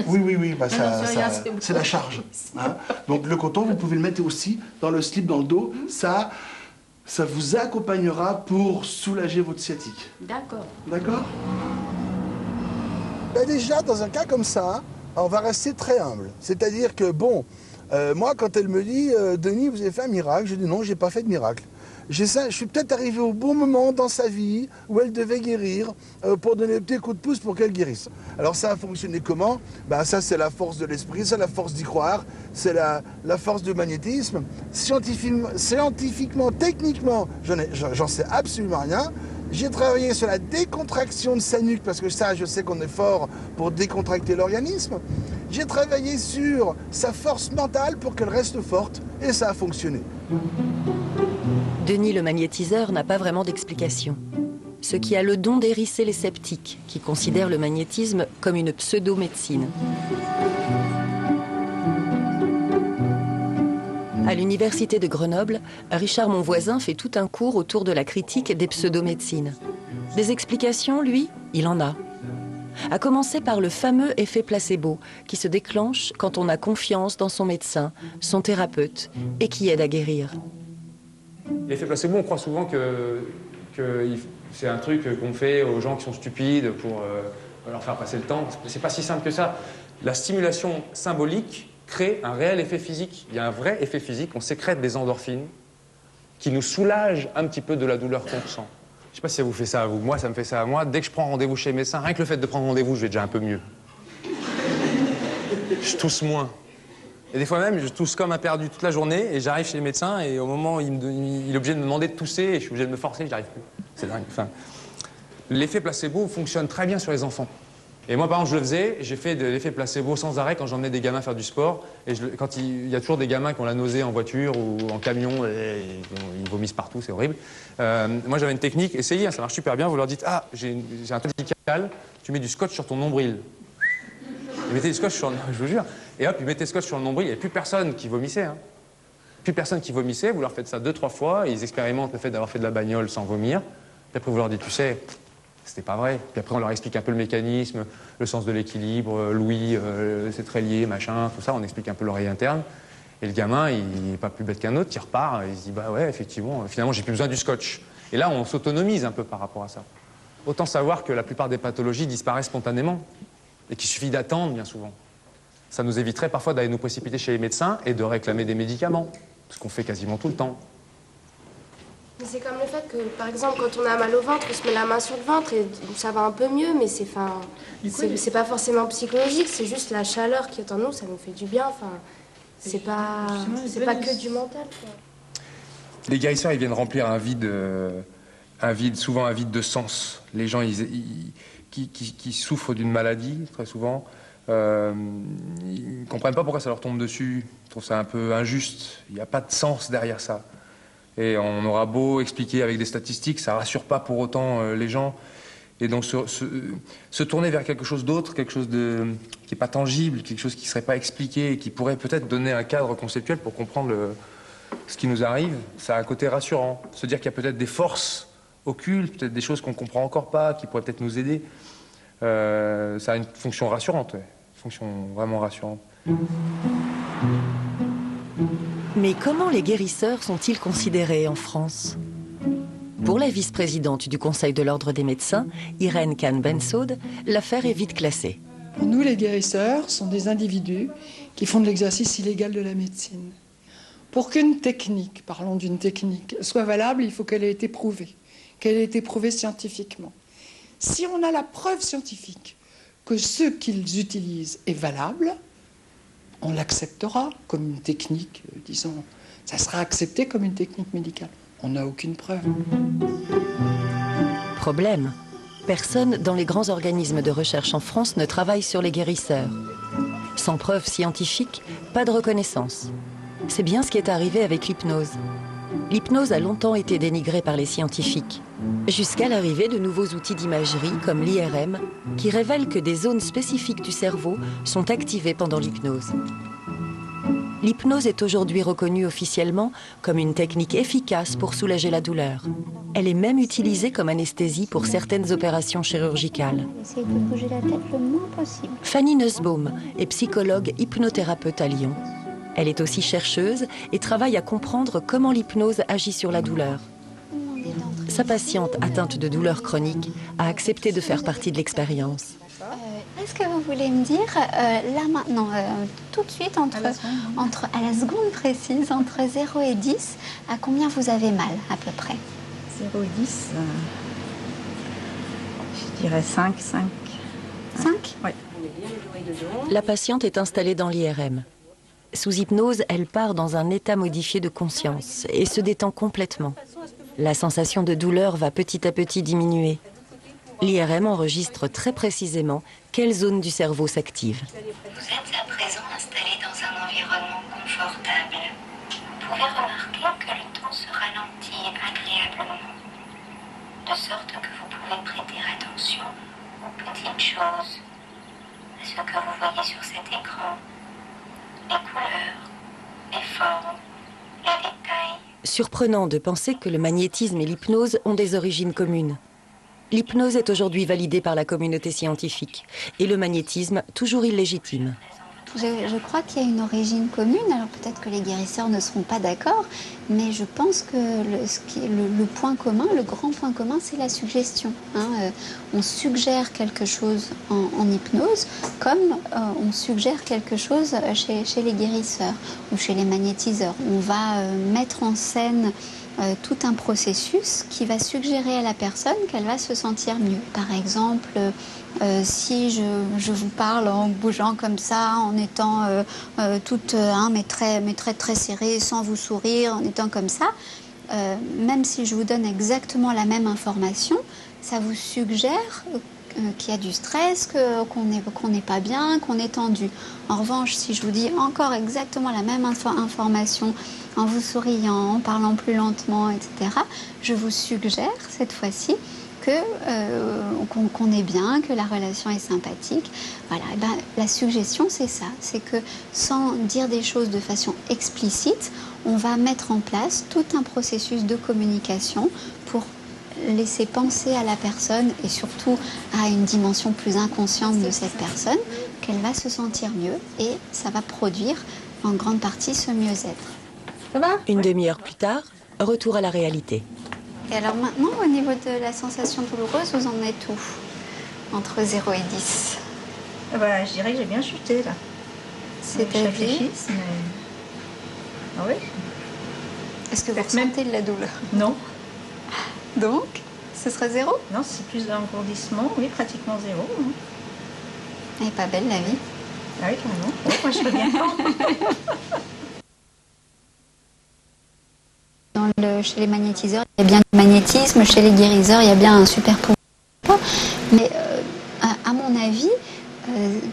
Oui, bah c'est la charge. Hein. Donc le coton, vous pouvez le mettre aussi dans le slip, dans le dos. Ça vous accompagnera pour soulager votre sciatique. D'accord. D'accord? Ben déjà, dans un cas comme ça, on va rester très humble. C'est-à-dire que, bon, moi, quand elle me dit « Denis, vous avez fait un miracle », je dis « Non, j'ai pas fait de miracle ». Je suis peut-être arrivé au bon moment dans sa vie où elle devait guérir pour donner un petit coup de pouce pour qu'elle guérisse. Alors ça a fonctionné comment? Ben, ça, c'est la force de l'esprit, c'est la force d'y croire, c'est la force du magnétisme. Scientifiquement, techniquement, j'en sais absolument rien. J'ai travaillé sur la décontraction de sa nuque, parce que ça, je sais qu'on est fort pour décontracter l'organisme. J'ai travaillé sur sa force mentale pour qu'elle reste forte, et ça a fonctionné. Denis le magnétiseur n'a pas vraiment d'explication. Ce qui a le don d'hérisser les sceptiques, qui considèrent le magnétisme comme une pseudo-médecine. À l'université de Grenoble, Richard Monvoisin fait tout un cours autour de la critique des pseudo-médecines. Des explications, lui, il en a. À commencer par le fameux effet placebo, qui se déclenche quand on a confiance dans son médecin, son thérapeute, et qui aide à guérir. L'effet placebo, on croit souvent que c'est un truc qu'on fait aux gens qui sont stupides pour leur faire passer le temps. C'est pas si simple que ça. La stimulation symbolique crée un réel effet physique. Il y a un vrai effet physique, on sécrète des endorphines qui nous soulagent un petit peu de la douleur qu'on ressent. Je sais pas si ça vous fait ça à vous, moi ça me fait ça à moi. Dès que je prends rendez-vous chez le médecin, rien que le fait de prendre rendez-vous, je vais déjà un peu mieux. Je tousse moins. Et des fois même, je tousse comme un perdu toute la journée et j'arrive chez le médecin et au moment où il est obligé de me demander de tousser et je suis obligé de me forcer, j'y arrive plus. C'est dingue. Enfin, l'effet placebo fonctionne très bien sur les enfants. Et moi, par exemple, je le faisais, j'ai fait de l'effet placebo sans arrêt quand j'emmenais des gamins faire du sport. Et quand il y a toujours des gamins qui ont la nausée en voiture ou en camion, et ils vomissent partout, c'est horrible. Moi, j'avais une technique, essayez, ça marche super bien. Vous leur dites, ah, j'ai un taux médical, tu mets du scotch sur ton nombril. Et mettez du scotch sur le... Je vous jure. Et hop, ils mettaient le scotch sur le nombril, il n'y avait plus personne qui vomissait. Hein. Plus personne qui vomissait, vous leur faites ça 2-3 fois, et ils expérimentent le fait d'avoir fait de la bagnole sans vomir. Puis après, vous leur dites, tu sais, c'était pas vrai. Puis après, on leur explique un peu le mécanisme, le sens de l'équilibre, l'ouïe, c'est très lié, machin, tout ça. On explique un peu l'oreille interne. Et le gamin, il n'est pas plus bête qu'un autre, il repart, et il se dit, bah ouais, effectivement, finalement, j'ai plus besoin du scotch. Et là, on s'autonomise un peu par rapport à ça. Autant savoir que la plupart des pathologies disparaissent spontanément, et qu'il suffit d'attendre, bien souvent. Ça nous éviterait parfois d'aller nous précipiter chez les médecins et de réclamer des médicaments, ce qu'on fait quasiment tout le temps. Mais c'est comme le fait que, par exemple, quand on a mal au ventre, on se met la main sur le ventre et ça va un peu mieux, mais c'est pas forcément psychologique, c'est juste la chaleur qui est en nous, ça nous fait du bien. C'est pas que du mental, quoi. Les guérisseurs, ils viennent remplir un vide souvent un vide de sens. Les gens qui souffrent d'une maladie, très souvent, ils ne comprennent pas pourquoi ça leur tombe dessus. Ils trouvent ça un peu injuste. Il n'y a pas de sens derrière ça. Et on aura beau expliquer avec des statistiques, ça ne rassure pas pour autant les gens. Et donc se tourner vers quelque chose d'autre, quelque chose qui n'est pas tangible, quelque chose qui ne serait pas expliqué et qui pourrait peut-être donner un cadre conceptuel pour comprendre ce qui nous arrive, ça a un côté rassurant. Se dire qu'il y a peut-être des forces occultes, peut-être des choses qu'on ne comprend encore pas, qui pourraient peut-être nous aider, ça a une fonction rassurante, une fonction vraiment rassurante. Mais comment les guérisseurs sont-ils considérés en France ? Pour la vice-présidente du Conseil de l'Ordre des médecins, Irène Khan-Bensaud, l'affaire est vite classée. Pour nous, les guérisseurs sont des individus qui font de l'exercice illégal de la médecine. Pour qu'une technique, parlons d'une technique, soit valable, il faut qu'elle ait été prouvée, scientifiquement. Si on a la preuve scientifique que ce qu'ils utilisent est valable, on l'acceptera comme une technique, disons, ça sera accepté comme une technique médicale. On n'a aucune preuve. Problème. Personne dans les grands organismes de recherche en France ne travaille sur les guérisseurs. Sans preuve scientifique, pas de reconnaissance. C'est bien ce qui est arrivé avec l'hypnose. L'hypnose a longtemps été dénigrée par les scientifiques, jusqu'à l'arrivée de nouveaux outils d'imagerie comme l'IRM, qui révèlent que des zones spécifiques du cerveau sont activées pendant l'hypnose. L'hypnose est aujourd'hui reconnue officiellement comme une technique efficace pour soulager la douleur. Elle est même utilisée comme anesthésie pour certaines opérations chirurgicales. Essayez de bouger la tête le moins possible. Fanny Nussbaum est psychologue hypnothérapeute à Lyon. Elle est aussi chercheuse et travaille à comprendre comment l'hypnose agit sur la douleur. Sa patiente atteinte de douleurs chroniques a accepté de faire partie de l'expérience. Est-ce que vous voulez me dire, là maintenant, tout de suite, à la seconde précise, entre 0 et 10, à combien vous avez mal à peu près? 0 et 10, je dirais 5. 5? Oui. La patiente est installée dans l'IRM. Sous hypnose, elle part dans un état modifié de conscience et se détend complètement. La sensation de douleur va petit à petit diminuer. L'IRM enregistre très précisément quelle zone du cerveau s'active. Vous êtes à présent installé dans un environnement confortable. Vous pouvez remarquer que le temps se ralentit agréablement, de sorte que vous pouvez prêter attention aux petites choses, à ce que vous voyez sur cet écran, les couleurs, les formes, les détails. Surprenant de penser que le magnétisme et l'hypnose ont des origines communes. L'hypnose est aujourd'hui validée par la communauté scientifique et le magnétisme toujours illégitime. Je crois qu'il y a une origine commune, alors peut-être que les guérisseurs ne seront pas d'accord, mais je pense que le point commun, le grand point commun, c'est la suggestion. On suggère quelque chose en hypnose comme on suggère quelque chose chez les guérisseurs ou chez les magnétiseurs. On va mettre en scène tout un processus qui va suggérer à la personne qu'elle va se sentir mieux. Par exemple, si je vous parle en bougeant comme ça, en étant mais très serrée, sans vous sourire, en étant comme ça, même si je vous donne exactement la même information, ça vous suggère qu'il y a du stress, qu'on n'est pas bien, qu'on est tendu. En revanche, si je vous dis encore exactement la même information, en vous souriant, en parlant plus lentement, etc., je vous suggère cette fois-ci qu'on est bien, que la relation est sympathique. Voilà, et ben, la suggestion, c'est ça. C'est que sans dire des choses de façon explicite, on va mettre en place tout un processus de communication pour laisser penser à la personne et surtout à une dimension plus inconsciente de cette personne qu'elle va se sentir mieux et ça va produire en grande partie ce mieux-être. Ça va ? Une demi-heure plus tard, retour à la réalité. Et alors maintenant, au niveau de la sensation douloureuse, vous en êtes où? Entre 0 et 10? Je dirais que j'ai bien chuté là. C'est-à-dire mais... Ah oui. Est-ce que vous ressentez de la douleur? Non. Donc, ce serait 0? Non, c'est plus d'engourdissement, oui, pratiquement 0. Elle n'est pas belle la vie? Ah oui, carrément. Oui, moi je serais bien. Dans le chez les magnétiseurs, il y a bien du magnétisme, chez les guérisseurs, il y a bien un super pouvoir. Mais à mon avis,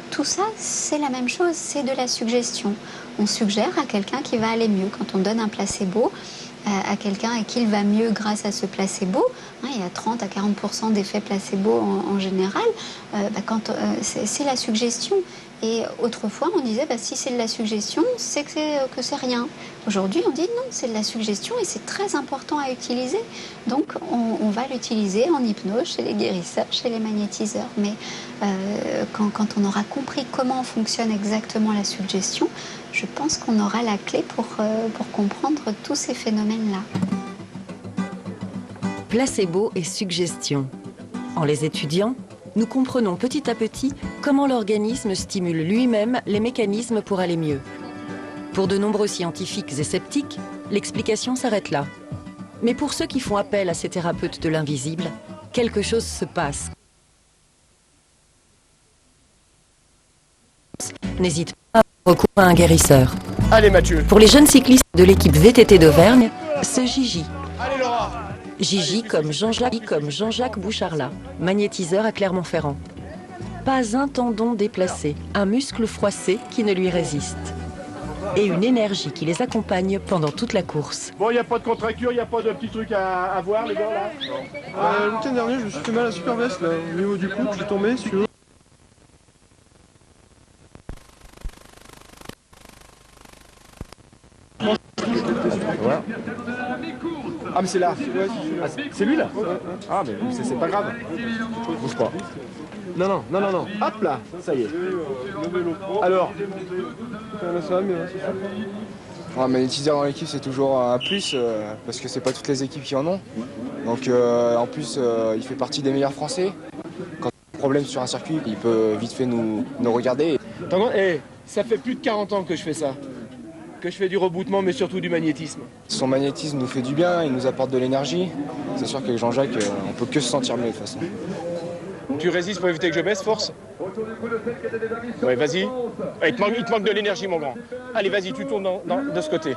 tout ça, c'est la même chose, c'est de la suggestion. On suggère à quelqu'un qui va aller mieux. Quand on donne un placebo à quelqu'un et qu'il va mieux grâce à ce placebo, il y a 30 à 40% d'effets placebo en général, c'est la suggestion. Et autrefois, on disait, si c'est de la suggestion, c'est que c'est rien. Aujourd'hui, on dit non, c'est de la suggestion et c'est très important à utiliser. Donc, on va l'utiliser en hypnose, chez les guérisseurs, chez les magnétiseurs. Mais quand on aura compris comment fonctionne exactement la suggestion, je pense qu'on aura la clé pour comprendre tous ces phénomènes-là. Placebo et suggestion. En les étudiant, nous comprenons petit à petit comment l'organisme stimule lui-même les mécanismes pour aller mieux. Pour de nombreux scientifiques et sceptiques, l'explication s'arrête là. Mais pour ceux qui font appel à ces thérapeutes de l'invisible, quelque chose se passe. N'hésite pas à recourir à un guérisseur. Allez Mathieu. Pour les jeunes cyclistes de l'équipe VTT d'Auvergne, c'est Gigi. Allez Laura. Gigi comme Jean-Jacques Boucharla, magnétiseur à Clermont-Ferrand. Pas un tendon déplacé, un muscle froissé qui ne lui résiste. Et une énergie qui les accompagne pendant toute la course. Bon, il n'y a pas de contracture, il n'y a pas de petits trucs à voir les gars là. Le week-end dernier, je me suis fait mal à la super veste là, au niveau du cou, j'ai tombé sur... Ouais. Ah mais c'est là. Ah, c'est lui là. Ah mais c'est pas grave. Bouge pas. Non. Hop là, ça y est. Alors. Magnétiseur dans l'équipe c'est toujours un plus parce que c'est pas toutes les équipes qui en ont. Donc en plus il fait partie des meilleurs Français. Quand il y a un problème sur un circuit, il peut vite fait nous regarder. Ça fait plus de 40 ans que je fais ça. Que je fais du reboutement mais surtout du magnétisme. Son magnétisme nous fait du bien, il nous apporte de l'énergie. C'est sûr qu'avec Jean-Jacques, on peut que se sentir mieux de toute façon. Tu résistes pour éviter que je baisse, force? Ouais, vas-y. Il te manque de l'énergie, mon grand. Allez, vas-y, tu tournes de ce côté.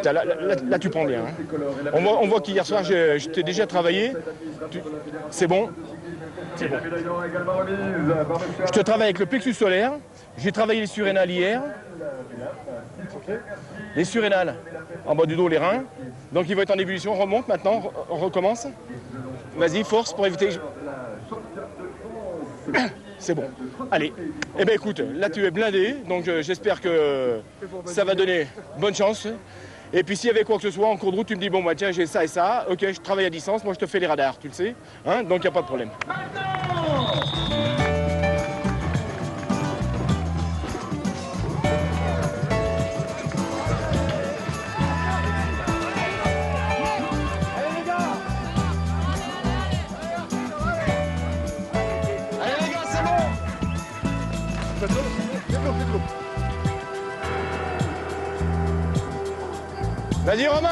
Là, tu prends bien. Hein. On voit qu'hier soir, je t'ai déjà travaillé. C'est bon? C'est bon. Je te travaille avec le plexus solaire. J'ai travaillé les surrénales hier. Les surrénales, en bas du dos, les reins. Donc, ils vont être en ébullition. Remonte maintenant, on recommence. Vas-y, force pour éviter que C'est bon. Allez. Eh bien, écoute, là, tu es blindé. Donc, j'espère que ça va donner bonne chance. Et puis, s'il y avait quoi que ce soit en cours de route, tu me dis, bon, bah, tiens, j'ai ça et ça. Ok, je travaille à distance. Moi, je te fais les radars, tu le sais. Hein? Donc, il n'y a pas de problème. Vas-y Romain.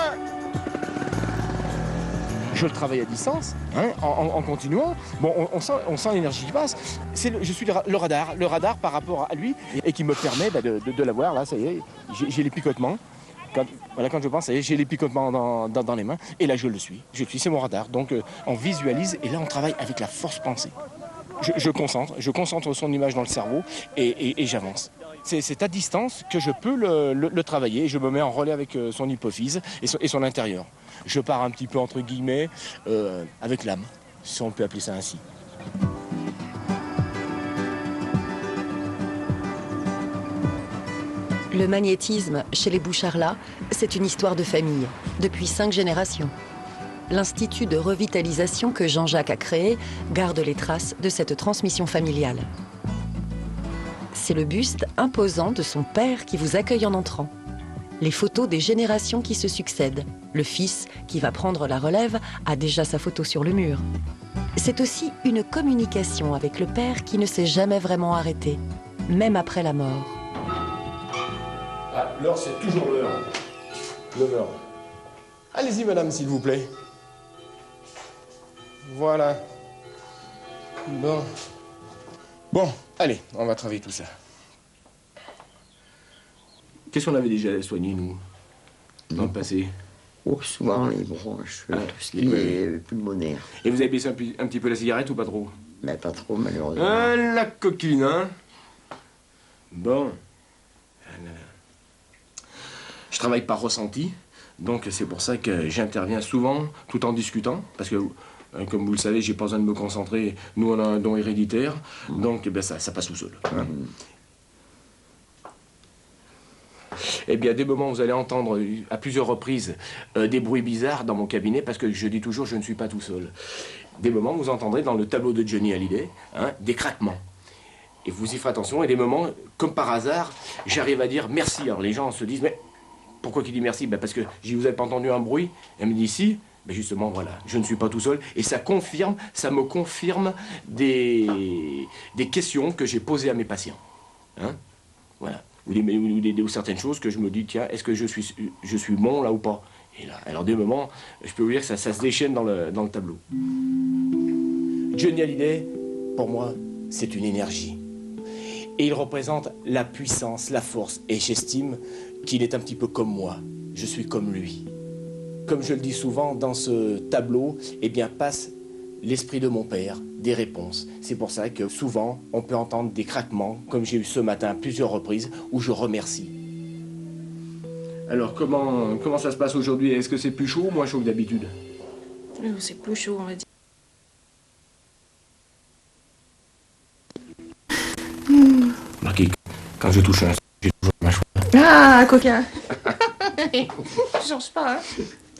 Je le travaille à distance, hein, en continuant. Bon, on sent l'énergie qui passe. Je suis le radar par rapport à lui et qui me permet de l'avoir. Là, ça y est, j'ai les picotements. Quand je pense, ça y est, j'ai les picotements dans les mains. Et là, je suis, c'est mon radar. Donc, on visualise et là, on travaille avec la force pensée. Je concentre son image dans le cerveau et j'avance. C'est à distance que je peux le travailler. Je me mets en relais avec son hypophyse et son intérieur. Je pars un petit peu, entre guillemets, avec l'âme, si on peut appeler ça ainsi. Le magnétisme, chez les Boucharla, c'est une histoire de famille, depuis 5 générations. L'Institut de revitalisation que Jean-Jacques a créé garde les traces de cette transmission familiale. C'est le buste imposant de son père qui vous accueille en entrant. Les photos des générations qui se succèdent. Le fils, qui va prendre la relève, a déjà sa photo sur le mur. C'est aussi une communication avec le père qui ne s'est jamais vraiment arrêtée, même après la mort. Ah, l'heure, c'est toujours l'heure. 9h. Allez-y, madame, s'il vous plaît. Voilà. Bon, allez, on va travailler tout ça. Qu'est-ce qu'on avait déjà soigné, nous, dans le passé? Oh, souvent les bronches, tout ce qui est pulmonaire. Et vous avez baissé un petit peu la cigarette ou pas trop? Mais pas trop, malheureusement. Ah, la coquine, hein? Bon. Je travaille par ressenti, donc c'est pour ça que j'interviens souvent tout en discutant, parce que, comme vous le savez, j'ai pas besoin de me concentrer. Nous, on a un don héréditaire, donc eh bien, ça passe tout seul. Eh bien, des moments, vous allez entendre à plusieurs reprises des bruits bizarres dans mon cabinet, parce que je dis toujours, je ne suis pas tout seul. Des moments, vous entendrez dans le tableau de Johnny Hallyday, des craquements. Et vous y ferez attention, et des moments, comme par hasard, j'arrive à dire merci. Alors les gens se disent, mais pourquoi qu'il dit merci? Ben parce que vous n'avez pas entendu un bruit. Elle me dit si. Ben justement, voilà, je ne suis pas tout seul. Et ça me confirme des questions que j'ai posées à mes patients. Voilà. Ou certaines choses que je me dis, tiens, est-ce que je suis bon là ou pas? Et là, alors des moments, je peux vous dire que ça se déchaîne dans le tableau. Johnny Hallyday, pour moi, c'est une énergie. Et il représente la puissance, la force. Et j'estime qu'il est un petit peu comme moi. Je suis comme lui. Comme je le dis souvent, dans ce tableau, eh bien, passe l'esprit de mon père, des réponses. C'est pour ça que souvent, on peut entendre des craquements, comme j'ai eu ce matin à plusieurs reprises, où je remercie. Alors, comment ça se passe aujourd'hui? Est-ce que c'est plus chaud ou moins chaud que d'habitude? C'est plus chaud, on va dire. Remarquez, quand je touche j'ai toujours ma choix. Ah, coquin. Tu changes pas, hein.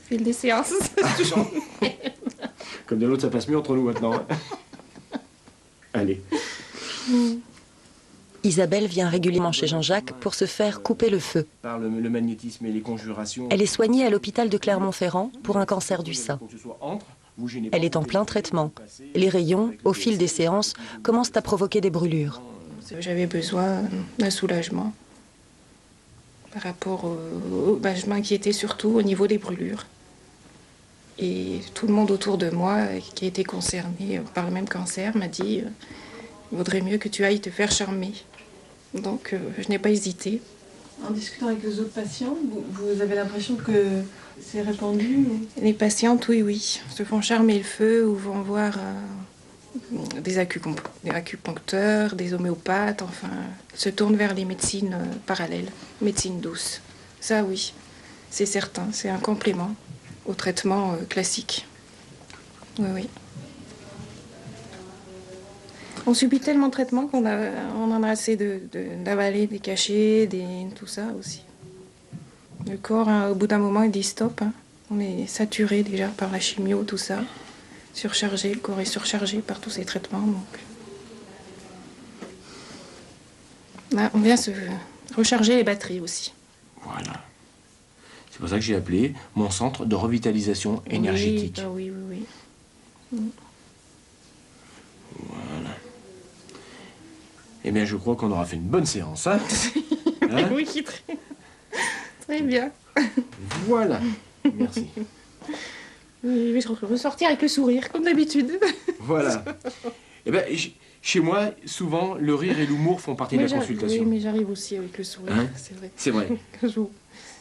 Fil des séances. Comme de l'autre, ça passe mieux entre nous maintenant. Allez. Isabelle vient régulièrement chez Jean-Jacques pour se faire couper le feu. Par le magnétisme et les conjurations. Elle est soignée à l'hôpital de Clermont-Ferrand pour un cancer du sein. Elle est en plein traitement. Les rayons, au fil des séances, commencent à provoquer des brûlures. J'avais besoin d'un soulagement par rapport au... je m'inquiétais surtout au niveau des brûlures. Et tout le monde autour de moi qui a été concerné par le même cancer m'a dit il vaudrait mieux que tu ailles te faire charmer. Donc je n'ai pas hésité. En discutant avec les autres patients, vous avez l'impression que c'est répandu? Les patientes, oui, se font charmer le feu ou vont voir des acupuncteurs, des homéopathes, enfin, se tournent vers les médecines parallèles, médecine douce. Ça, oui, c'est certain, c'est un complément au traitement classique. Oui. On subit tellement de traitements qu'on en a assez d'avaler des cachets, tout ça aussi. Le corps, au bout d'un moment, il dit stop. On est saturé déjà par la chimio, tout ça. Surchargé, le corps est surchargé par tous ces traitements. Donc. Là, on vient se recharger les batteries aussi. Voilà. C'est pour ça que j'ai appelé mon centre de revitalisation énergétique. Oui. Voilà. Eh bien, je crois qu'on aura fait une bonne séance, hein? Oui, très bien. Voilà. Merci. Oui, je vais ressortir avec le sourire, comme d'habitude. Voilà. Eh bien, chez moi, souvent, le rire et l'humour font partie de la consultation. Oui, mais j'arrive aussi avec le sourire, c'est vrai. C'est vrai.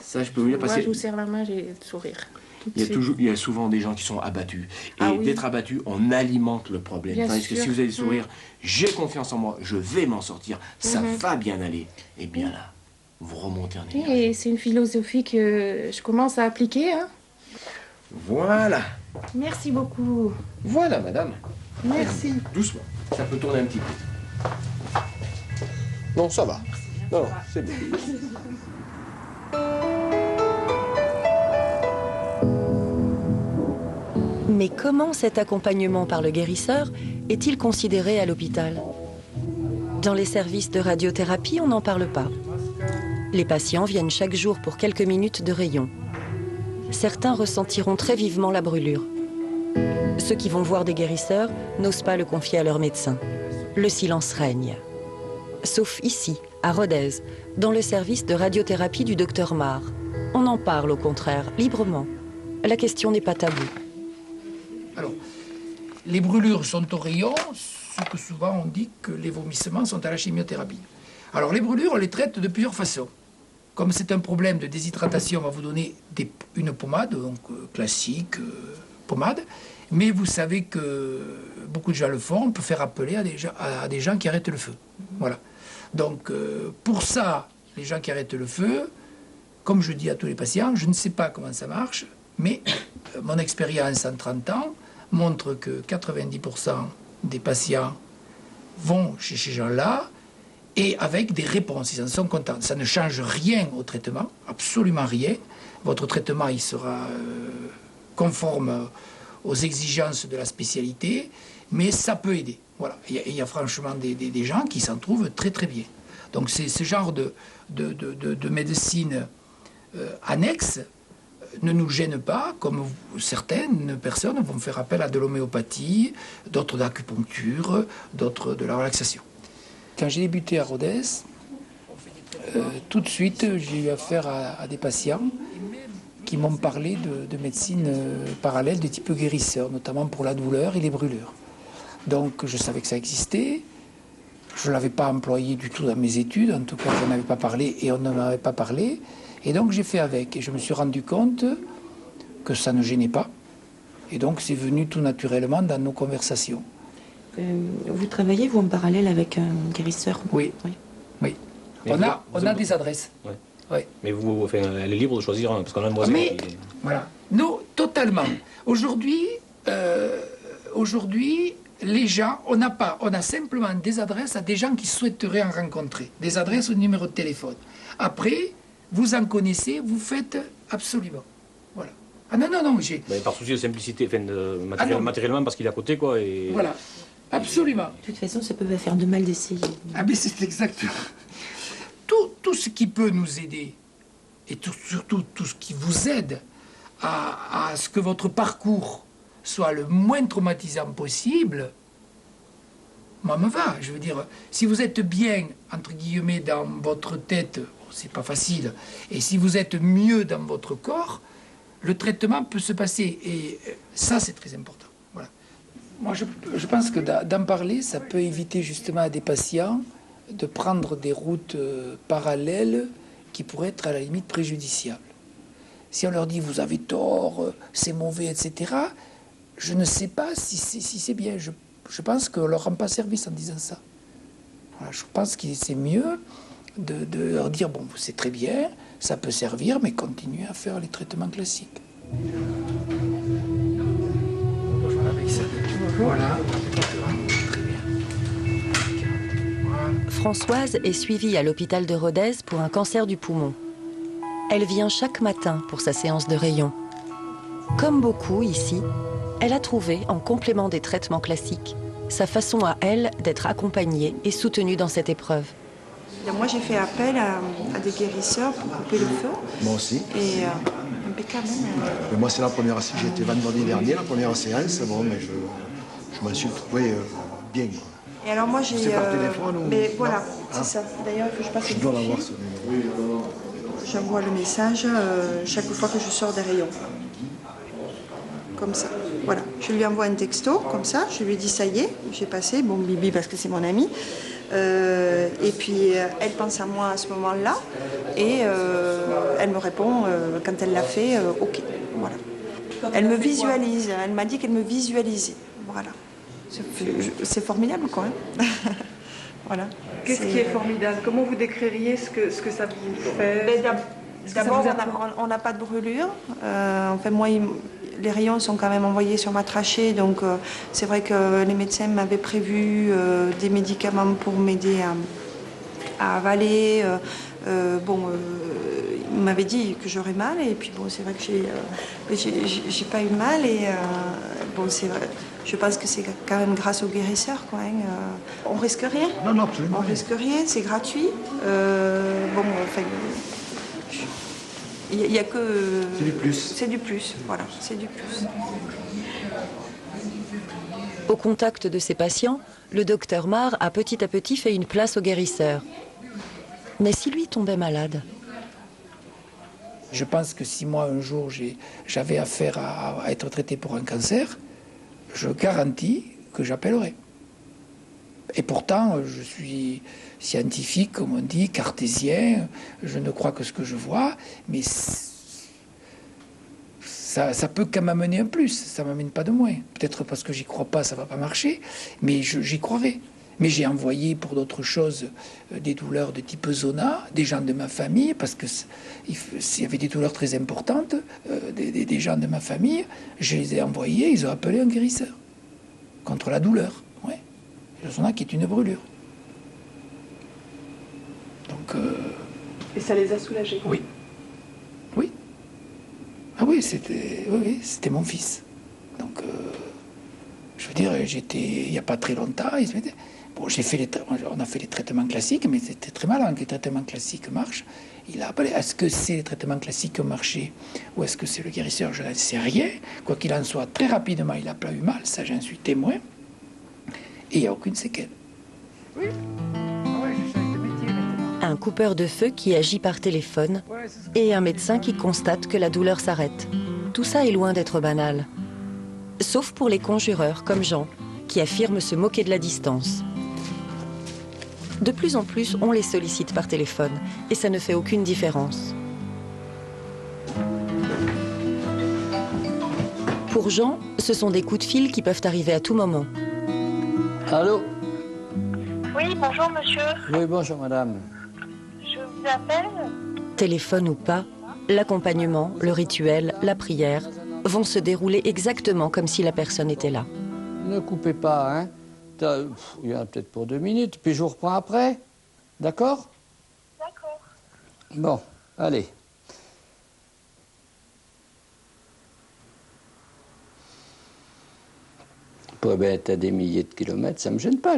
Ça, je peux vous dire, parce que... Moi, je vous serre la main, j'ai le sourire. Il y a souvent des gens qui sont abattus. Et d'être abattu, on alimente le problème. Tandis que si vous avez le sourire, j'ai confiance en moi, je vais m'en sortir, ça va bien aller. Et bien là, vous remontez en énergie. Et c'est une philosophie que je commence à appliquer. Voilà. Merci beaucoup. Voilà, madame. Merci. Doucement, ça peut tourner un petit peu. Non, ça va. Non, c'est bien. Mais comment cet accompagnement par le guérisseur est-il considéré à l'hôpital? Dans les services de radiothérapie, on n'en parle pas. Les patients viennent chaque jour pour quelques minutes de rayon. Certains ressentiront très vivement la brûlure. Ceux qui vont voir des guérisseurs n'osent pas le confier à leur médecin. Le silence règne. Sauf ici, à Rodez, dans le service de radiothérapie du docteur Marr. On en parle au contraire, librement. La question n'est pas taboue. Alors, les brûlures sont au rayon, ce que souvent on dit que les vomissements sont à la chimiothérapie. Alors les brûlures, on les traite de plusieurs façons. Comme c'est un problème de déshydratation, on va vous donner une pommade, donc classique, pommade. Mais vous savez que beaucoup de gens le font, on peut faire appeler à des gens qui arrêtent le feu. Voilà. Donc pour ça, les gens qui arrêtent le feu, comme je dis à tous les patients, je ne sais pas comment ça marche, mais mon expérience en 30 ans montre que 90% des patients vont chez ces gens-là et avec des réponses, ils en sont contents. Ça ne change rien au traitement, absolument rien. Votre traitement, il sera conforme aux exigences de la spécialité, mais ça peut aider. Voilà. Il y a franchement des gens qui s'en trouvent très très bien. Donc c'est ce genre de médecine annexe ne nous gêne pas, comme certaines personnes vont faire appel à de l'homéopathie, d'autres d'acupuncture, d'autres de la relaxation. Quand j'ai débuté à Rodez, tout de suite j'ai eu affaire à des patients qui m'ont parlé de médecine parallèle de type guérisseur, notamment pour la douleur et les brûlures. Donc je savais que ça existait, je ne l'avais pas employé du tout dans mes études, en tout cas je n'en avais pas parlé et on ne m'en avait pas parlé. Et donc j'ai fait avec, et je me suis rendu compte que ça ne gênait pas. Et donc c'est venu tout naturellement dans nos conversations. Vous travaillez, vous, en parallèle avec un guérisseur? Oui. On a des adresses. Ouais. Ouais. Mais vous, elle est libre de choisir un, parce qu'on a un voisin qui... Voilà. Nous, totalement. Aujourd'hui, les gens, on a simplement des adresses à des gens qui souhaiteraient en rencontrer. Des adresses au numéro de téléphone. Après, vous en connaissez, vous faites absolument. Voilà. Ah non, j'ai... par souci de simplicité, matériellement, parce qu'il est à côté, quoi. Et... Voilà. Absolument. De toute façon, ça peut faire de mal d'essayer. Ah mais c'est exactement. Tout ce qui peut nous aider, et surtout tout ce qui vous aide à ce que votre parcours soit le moins traumatisant possible, moi me va. Je veux dire, si vous êtes bien, entre guillemets, dans votre tête, c'est pas facile, et si vous êtes mieux dans votre corps, le traitement peut se passer. Et ça, c'est très important. Voilà. Moi, je pense que d'en parler, ça peut éviter justement à des patients de prendre des routes parallèles qui pourraient être à la limite préjudiciables. Si on leur dit « vous avez tort, c'est mauvais, etc. », je ne sais pas si c'est bien. Je pense qu'on ne leur rend pas service en disant ça. Voilà, je pense que c'est mieux de leur dire « bon, c'est très bien, ça peut servir, mais continuez à faire les traitements classiques. » Voilà. Françoise est suivie à l'hôpital de Rodez pour un cancer du poumon. Elle vient chaque matin pour sa séance de rayon. Comme beaucoup ici, elle a trouvé, en complément des traitements classiques, sa façon à elle d'être accompagnée et soutenue dans cette épreuve. Moi, j'ai fait appel à des guérisseurs pour couper le feu. Moi aussi. Et impeccable. Mais moi, c'est la première séance. J'ai été vendredi dernier, la première séance. Bon, mais je m'en suis trouvé bien. Et alors moi, j'ai... C'est par téléphone ou... Mais voilà, c'est ça. D'ailleurs, il faut que je passe Je dois l'avoir, ce numéro. J'envoie le message chaque fois que je sors des rayons. Comme ça. Voilà. Je lui envoie un texto, comme ça. Je lui dis, ça y est, j'ai passé. Bon, Bibi, parce que c'est mon amie. Et puis, elle pense à moi à ce moment-là. Et elle me répond, quand elle l'a fait, OK. Voilà. Elle me visualise. Elle m'a dit qu'elle me visualisait. Voilà. C'est formidable, quoi. Voilà. Qu'est-ce qui est formidable? Comment vous décririez ce que ça vous fait? D'abord, on n'a pas de brûlure. Enfin, moi, les rayons sont quand même envoyés sur ma trachée, donc c'est vrai que les médecins m'avaient prévu des médicaments pour m'aider à avaler. Ils m'avaient dit que j'aurais mal, et puis bon, c'est vrai que j'ai pas eu mal, et bon, c'est vrai. Je pense que c'est quand même grâce aux guérisseurs, quoi. Hein. On risque rien. Non, absolument. On risque rien, c'est gratuit. Il y a que... C'est du plus. C'est du plus, voilà, c'est du plus. Au contact de ses patients, le docteur Mar a petit à petit fait une place au guérisseur. Mais si lui tombait malade? Je pense que si moi, un jour, j'avais affaire à être traité pour un cancer, je garantis que j'appellerai. Et pourtant, je suis scientifique, comme on dit, cartésien, je ne crois que ce que je vois, mais ça peut qu'à m'amener un plus, ça ne m'amène pas de moins. Peut-être parce que j'y crois pas, ça va pas marcher, mais j'y croirais. Mais j'ai envoyé pour d'autres choses des douleurs de type zona, des gens de ma famille, parce que s'il y avait des douleurs très importantes, des gens de ma famille, je les ai envoyés, ils ont appelé un guérisseur contre la douleur. Ouais. Le zona qui est une brûlure. Donc. Et ça les a soulagés? Oui. Oui. Ah oui, c'était mon fils. Donc, je veux dire, il n'y a pas très longtemps, bon, on a fait les traitements classiques, mais c'était très malin que les traitements classiques marchent. Il a appelé, est-ce que c'est les traitements classiques qui ont marché ou est-ce que c'est le guérisseur? Je ne sais rien. Quoi qu'il en soit, très rapidement, il n'a pas eu mal, ça j'en suis témoin. Et il n'y a aucune séquelle. Oui. Un coupeur de feu qui agit par téléphone et un médecin qui constate que la douleur s'arrête. Tout ça est loin d'être banal. Sauf pour les conjureurs comme Jean, qui affirment se moquer de la distance. De plus en plus, on les sollicite par téléphone et ça ne fait aucune différence. Pour Jean, ce sont des coups de fil qui peuvent arriver à tout moment. Allô? Oui, bonjour monsieur. Oui, bonjour madame. Je vous appelle. Téléphone ou pas, l'accompagnement, le rituel, la prière vont se dérouler exactement comme si la personne était là. Ne coupez pas, hein. Il y en a peut-être pour 2 minutes, puis je vous reprends après. D'accord? D'accord. Bon, allez. Pour être à des milliers de kilomètres, ça ne me gêne pas.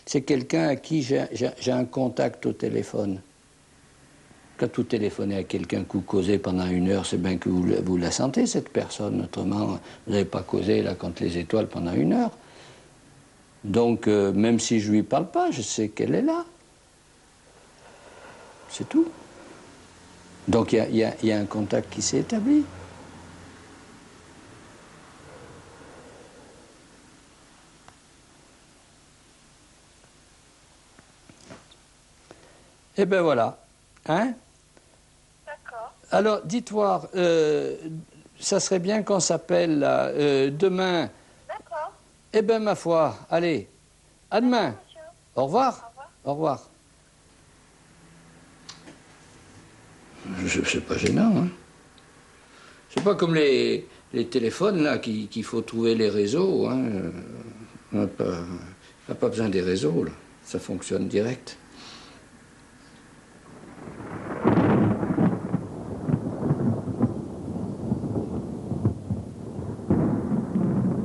C'est quelqu'un à qui j'ai un contact au téléphone. Quand vous téléphonez à quelqu'un que vous causez pendant 1 heure, c'est bien que vous la sentez, cette personne. Autrement, vous n'avez pas causé là contre les étoiles pendant 1 heure. Donc, même si je ne lui parle pas, je sais qu'elle est là. C'est tout. Donc, il y a un contact qui s'est établi. Eh bien voilà. Hein? D'accord. Alors, dites-moi, ça serait bien qu'on s'appelle demain. D'accord. Eh bien, ma foi, allez, à demain. Au revoir. Au revoir. C'est pas gênant, hein. C'est pas comme les téléphones, là, qu'il faut trouver les réseaux, hein. On n'a pas besoin des réseaux, là. Ça fonctionne direct.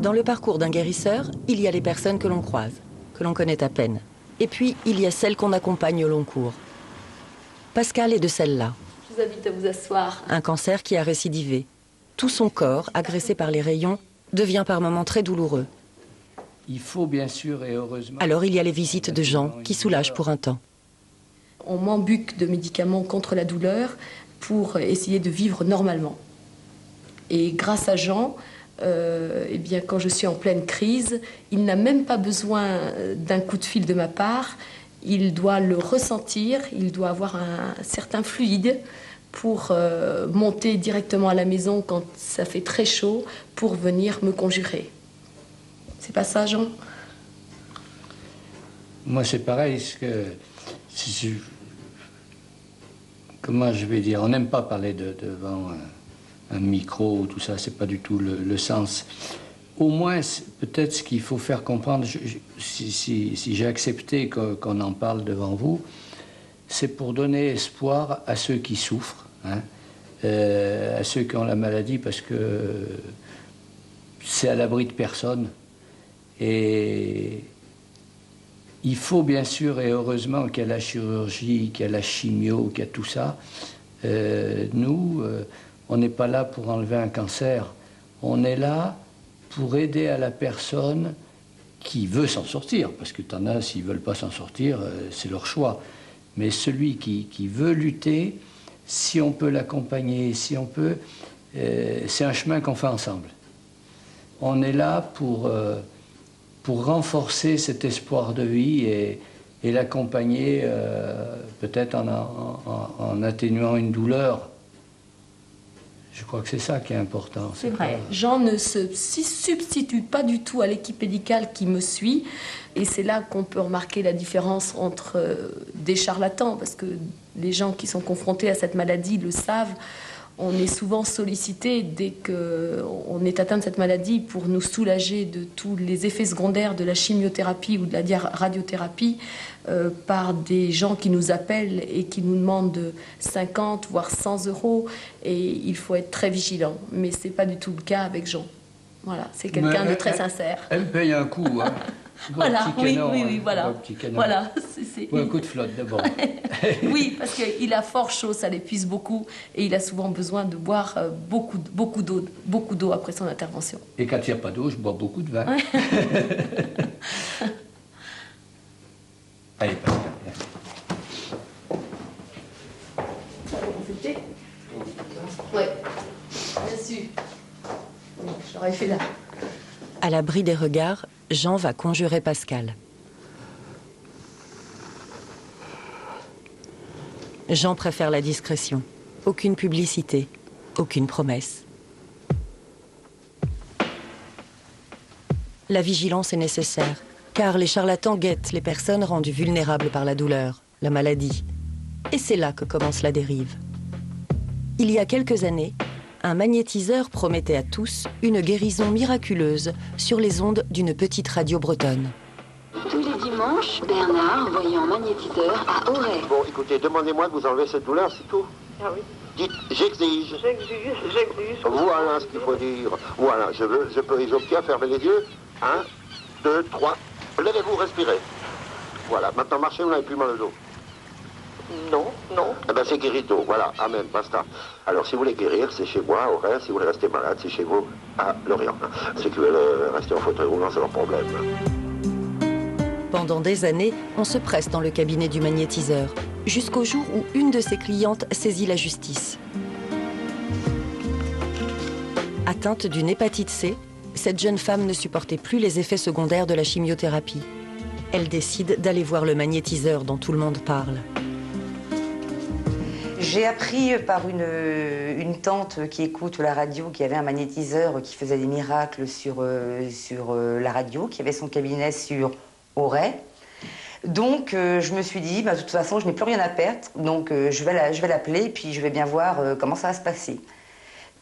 Dans le parcours d'un guérisseur, il y a les personnes que l'on croise, que l'on connaît à peine. Et puis, il y a celles qu'on accompagne au long cours. Pascal est de celle-là. Je vous invite à vous asseoir. Un cancer qui a récidivé. Tout son corps, agressé par les rayons, devient par moments très douloureux. Il faut bien sûr et heureusement... Alors il y a les visites de Jean qui soulagent pour un temps. On m'embuque de médicaments contre la douleur pour essayer de vivre normalement. Et grâce à Jean... eh bien, quand je suis en pleine crise, il n'a même pas besoin d'un coup de fil de ma part. Il doit le ressentir, il doit avoir un certain fluide pour monter directement à la maison quand ça fait très chaud pour venir me conjurer. C'est pas ça, Jean? Moi, c'est pareil. Comment je vais dire? On n'aime pas parler devant... un micro, tout ça, c'est pas du tout le sens. Au moins, peut-être ce qu'il faut faire comprendre, si j'ai accepté qu'on en parle devant vous, c'est pour donner espoir à ceux qui souffrent, hein, à ceux qui ont la maladie, parce que c'est à l'abri de personne. Et il faut bien sûr, et heureusement qu'il y a la chirurgie, qu'il y a la chimio, qu'il y a tout ça. Nous... on n'est pas là pour enlever un cancer. On est là pour aider à la personne qui veut s'en sortir. Parce que t'en as, s'ils ne veulent pas s'en sortir, c'est leur choix. Mais celui qui veut lutter, si on peut l'accompagner, si on peut, c'est un chemin qu'on fait ensemble. On est là pour pour renforcer cet espoir de vie et l'accompagner peut-être en atténuant une douleur. Je crois que c'est ça qui est important. C'est vrai. Jean ne se substitue pas du tout à l'équipe médicale qui me suit. Et c'est là qu'on peut remarquer la différence entre des charlatans, parce que les gens qui sont confrontés à cette maladie le savent. On est souvent sollicité dès qu'on est atteint de cette maladie pour nous soulager de tous les effets secondaires de la chimiothérapie ou de la radiothérapie par des gens qui nous appellent et qui nous demandent 50 voire 100 €. Et il faut être très vigilant. Mais ce n'est pas du tout le cas avec Jean. Voilà, c'est quelqu'un de très sincère. Elle me paye un coup, hein. Voilà, oui, voilà. Voilà, ou un coup de flotte d'abord. Oui, parce qu'il a fort chaud, ça l'épuise beaucoup, et il a souvent besoin de boire beaucoup d'eau après son intervention. Et quand il n'y a pas d'eau, je bois beaucoup de vin. Ouais. Allez, Pascal. C'était ouais, bien sûr. Je l'aurais fait là. À l'abri des regards, Jean va conjurer Pascal. Jean préfère la discrétion. Aucune publicité, aucune promesse. La vigilance est nécessaire, car les charlatans guettent les personnes rendues vulnérables par la douleur, la maladie. Et c'est là que commence la dérive. Il y a quelques années, un magnétiseur promettait à tous une guérison miraculeuse sur les ondes d'une petite radio bretonne. Tous les dimanches, Bernard envoyé en magnétiseur à Auray. Bon, écoutez, demandez-moi de vous enlever cette douleur, c'est tout. Ah oui. Dites, j'exige. J'exige. Voilà ce qu'il faut dire. Voilà, je peux, j'obtiens, fermez les yeux. 1, 2, 3. Levez-vous, respirez. Voilà, maintenant marchez, vous n'avez plus mal au dos. Non. Eh ben c'est guérito, voilà, amen, basta. Alors si vous voulez guérir, c'est chez moi, au Rhin. Si vous voulez rester malade, c'est chez vous, à Lorient. Ceux qui veulent rester en fauteuil roulant, c'est leur problème. Pendant des années, on se presse dans le cabinet du magnétiseur, jusqu'au jour où une de ses clientes saisit la justice. Atteinte d'une hépatite C, cette jeune femme ne supportait plus les effets secondaires de la chimiothérapie. Elle décide d'aller voir le magnétiseur dont tout le monde parle. J'ai appris par une tante qui écoute la radio, qui avait un magnétiseur qui faisait des miracles sur la radio, qui avait son cabinet sur Auray. Donc je me suis dit, de toute façon, je n'ai plus rien à perdre, donc je vais l'appeler et puis je vais bien voir comment ça va se passer.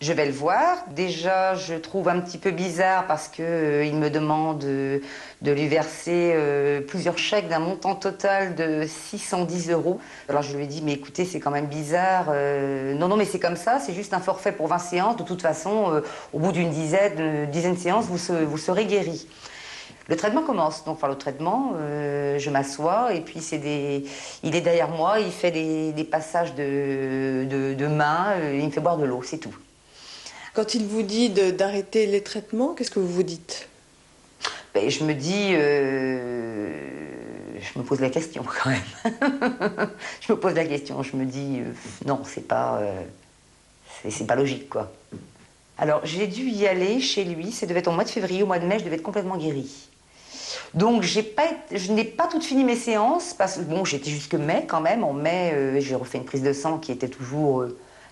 Je vais le voir. Déjà, je trouve un petit peu bizarre parce qu'il me demande de lui verser plusieurs chèques d'un montant total de 610 €. Alors je lui ai dit, mais écoutez, c'est quand même bizarre. Non, mais c'est comme ça, c'est juste un forfait pour 20 séances. De toute façon, au bout d'une dizaine de séances, vous serez guéri. Le traitement commence. Donc, le traitement, je m'assois et puis il est derrière moi, il fait des passages de main, il me fait boire de l'eau, c'est tout. Quand il vous dit d'arrêter les traitements, qu'est-ce que vous vous dites? Je me dis... je me pose la question quand même. Je me pose la question, je me dis... non, c'est pas logique, quoi. Alors, j'ai dû y aller chez lui, ça devait être au mois de février, au mois de mai, je devais être complètement guérie. Donc, je n'ai pas toutes fini mes séances, parce que, bon, j'étais jusque mai quand même. En mai, j'ai refait une prise de sang qui était toujours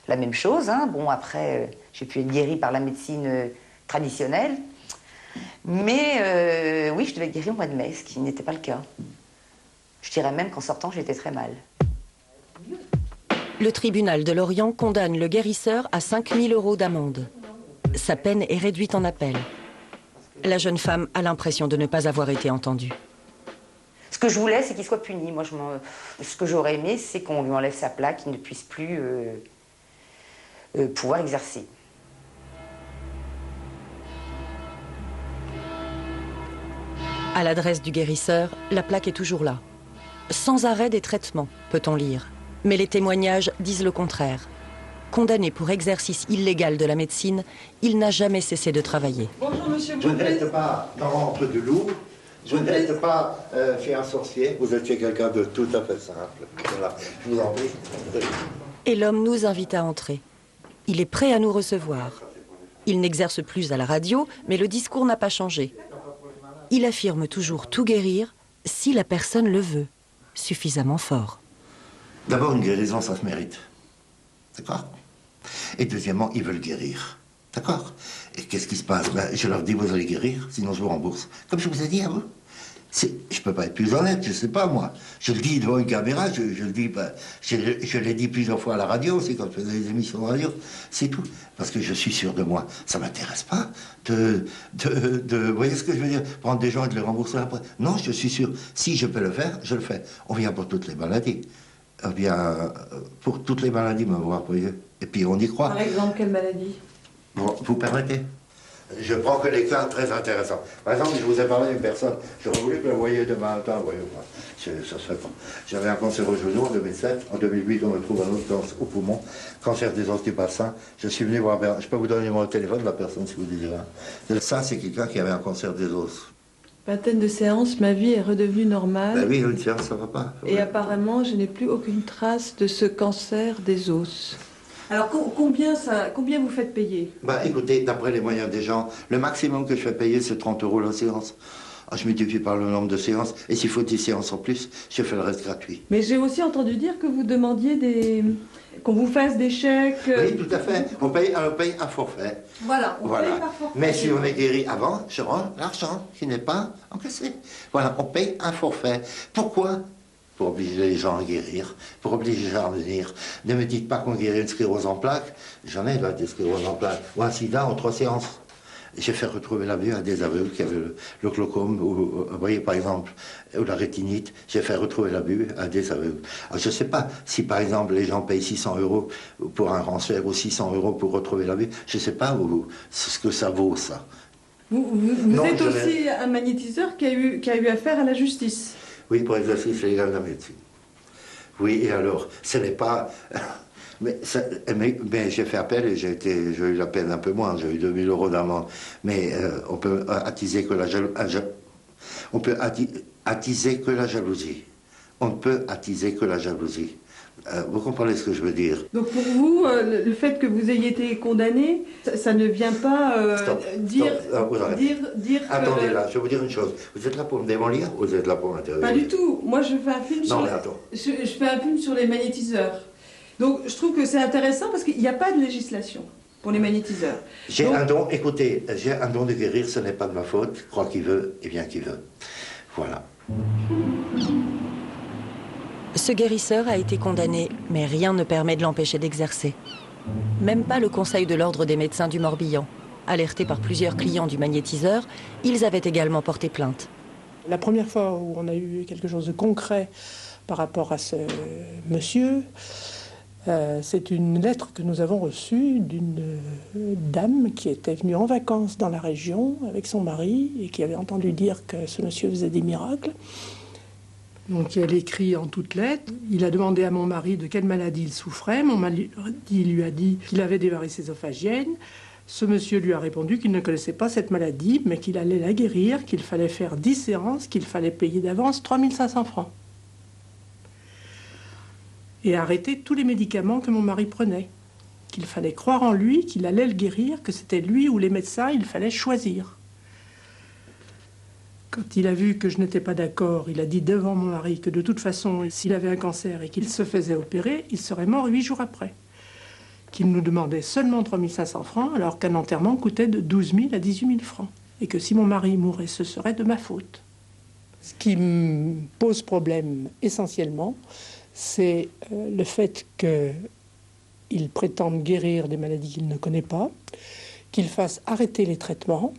la même chose. Hein. Bon, après, j'ai pu être guérie par la médecine traditionnelle. Mais oui, je devais être guérie au mois de mai, ce qui n'était pas le cas. Je dirais même qu'en sortant, j'étais très mal. Le tribunal de Lorient condamne le guérisseur à 5 000 € d'amende. Sa peine est réduite en appel. La jeune femme a l'impression de ne pas avoir été entendue. Ce que je voulais, c'est qu'il soit puni. Moi, ce que j'aurais aimé, c'est qu'on lui enlève sa plaque, qu'il ne puisse plus pouvoir exercer. À l'adresse du guérisseur, la plaque est toujours là. Sans arrêt des traitements, peut-on lire. Mais les témoignages disent le contraire. Condamné pour exercice illégal de la médecine, il n'a jamais cessé de travailler. Bonjour, monsieur. Je n'êtes pas dans l'entre de loup, je n'êtes pas fait un sorcier, vous étiez quelqu'un de tout à fait simple. Voilà, je vous en prie. Et l'homme nous invite à entrer. Il est prêt à nous recevoir. Il n'exerce plus à la radio, mais le discours n'a pas changé. Il affirme toujours tout guérir si la personne le veut, suffisamment fort. D'abord, une guérison, ça se mérite. D'accord? Et deuxièmement, ils veulent guérir. D'accord? Et qu'est-ce qui se passe? Ben, je leur dis, vous allez guérir, sinon je vous rembourse. Comme je vous ai dit à vous. Je peux pas être plus honnête, je sais pas moi. Je le dis devant une caméra, je le dis, ben, je l'ai dit plusieurs fois à la radio aussi, quand je faisais des émissions de radio. C'est tout. Parce que je suis sûr de moi. Ça m'intéresse pas vous voyez ce que je veux dire? Prendre des gens et de les rembourser après. Non, je suis sûr. Si je peux le faire, je le fais. On vient pour toutes les maladies. On vient pour toutes les maladies me voir, vous voyez. Et puis on y croit. Par exemple, quelle maladie? Bon, vous permettez? Je prends que les cas très intéressants. Par exemple, je vous ai parlé d'une personne, j'aurais voulu que vous la voyiez demain matin, voyez-moi. Ça se fait pas. J'avais un cancer au genou en 2007. En 2008, on me trouve un autre cancer au poumon, cancer des os du bassin. Je suis venu voir, je peux vous donner mon téléphone de la personne si vous désirez. Ça, c'est quelqu'un qui avait un cancer des os. Vingtaine de séances, ma vie est redevenue normale. Ben oui, une séance, ça va pas. Et apparemment, je n'ai plus aucune trace de ce cancer des os. Alors, combien vous faites payer? Bah écoutez, d'après les moyens des gens, le maximum que je fais payer, c'est 30 € la séance. Je multiplie par le nombre de séances, et s'il faut 10 séances en plus, je fais le reste gratuit. Mais j'ai aussi entendu dire que vous demandiez qu'on vous fasse des chèques... Oui, tout à fait. On paye un forfait. Voilà, on paye par forfait. Mais si on est guéri avant, je rends l'argent qui n'est pas encaissé. Voilà, on paye un forfait. Pourquoi? Pour obliger les gens à guérir, pour obliger les gens à venir. Ne me dites pas qu'on guérit une sclérose en plaques. J'en ai là, des scléroses en plaques. Ou un sida en 3 séances. J'ai fait retrouver la vue à des aveugles qui avaient le glaucome, ou, vous voyez, par exemple, ou la rétinite. J'ai fait retrouver la vue à des aveugles. Alors, je ne sais pas si, par exemple, les gens payent 600 € pour un cancer ou 600 € pour retrouver la vue. Je ne sais pas ce que ça vaut, ça. Vous êtes aussi un magnétiseur qui a eu affaire à la justice. Oui, pour exercice légal de la médecine. Oui, et alors, ce n'est pas... Mais j'ai fait appel et j'ai eu la peine un peu moins, j'ai eu 2000 € d'amende. Mais on peut attiser que la jalousie. On peut attiser que la jalousie. On ne peut attiser que la jalousie. Vous comprenez ce que je veux dire? Donc pour vous, le fait que vous ayez été condamné, ça ne vient pas dire que... Attendez là, je vais vous dire une chose. Vous êtes là pour me démolir ou vous êtes là pour m'interroger? Pas du tout. Moi, je fais un film je fais un film sur les magnétiseurs. Donc je trouve que c'est intéressant parce qu'il n'y a pas de législation pour les magnétiseurs. J'ai un don, écoutez, j'ai un don de guérir, ce n'est pas de ma faute. Crois qu'il veut, et bien qu'il veut. Voilà. Ce guérisseur a été condamné, mais rien ne permet de l'empêcher d'exercer. Même pas le Conseil de l'Ordre des médecins du Morbihan. Alertés par plusieurs clients du magnétiseur, ils avaient également porté plainte. La première fois où on a eu quelque chose de concret par rapport à ce monsieur, c'est une lettre que nous avons reçue d'une dame qui était venue en vacances dans la région avec son mari et qui avait entendu dire que ce monsieur faisait des miracles. Donc elle écrit en toutes lettres. Il a demandé à mon mari de quelle maladie il souffrait. Mon mari lui a dit qu'il avait des varices ésophagiennes. Ce monsieur lui a répondu qu'il ne connaissait pas cette maladie, mais qu'il allait la guérir, qu'il fallait faire 10 séances, qu'il fallait payer d'avance 3500 francs. Et arrêter tous les médicaments que mon mari prenait. Qu'il fallait croire en lui, qu'il allait le guérir, que c'était lui ou les médecins, il fallait choisir. Quand il a vu que je n'étais pas d'accord, il a dit devant mon mari que de toute façon, s'il avait un cancer et qu'il se faisait opérer, il serait mort 8 jours après. Qu'il nous demandait seulement 3500 francs, alors qu'un enterrement coûtait de 12 000 à 18 000 francs. Et que si mon mari mourait, ce serait de ma faute. Ce qui me pose problème essentiellement, c'est le fait qu'il prétende guérir des maladies qu'il ne connaît pas, qu'il fasse arrêter les traitements,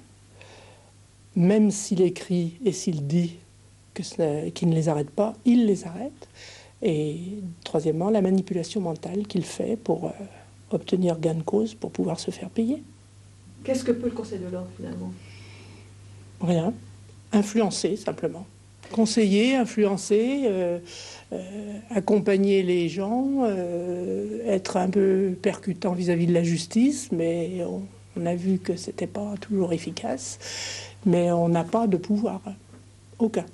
même s'il écrit et s'il dit qu'il ne les arrête pas, il les arrête. Et troisièmement, la manipulation mentale qu'il fait pour obtenir gain de cause, pour pouvoir se faire payer. Qu'est-ce que peut le Conseil de l'Ordre, finalement? Rien. Influencer, simplement. Conseiller, influencer, accompagner les gens, être un peu percutant vis-à-vis de la justice, mais on a vu que c'était pas toujours efficace. Mais on n'a pas de pouvoir, aucun.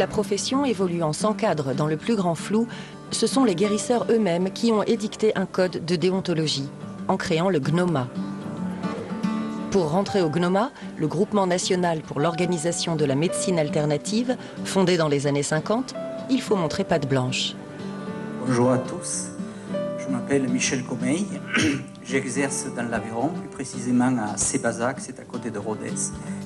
La profession évoluant sans cadre dans le plus grand flou, ce sont les guérisseurs eux-mêmes qui ont édicté un code de déontologie, en créant le GNOMA. Pour rentrer au GNOMA, le Groupement national pour l'organisation de la médecine alternative, fondé dans les années 50, il faut montrer patte blanche. Bonjour à tous, je m'appelle Michel Comeille, j'exerce dans l'Aveyron, plus précisément à Sébazac, c'est à côté de Rodez,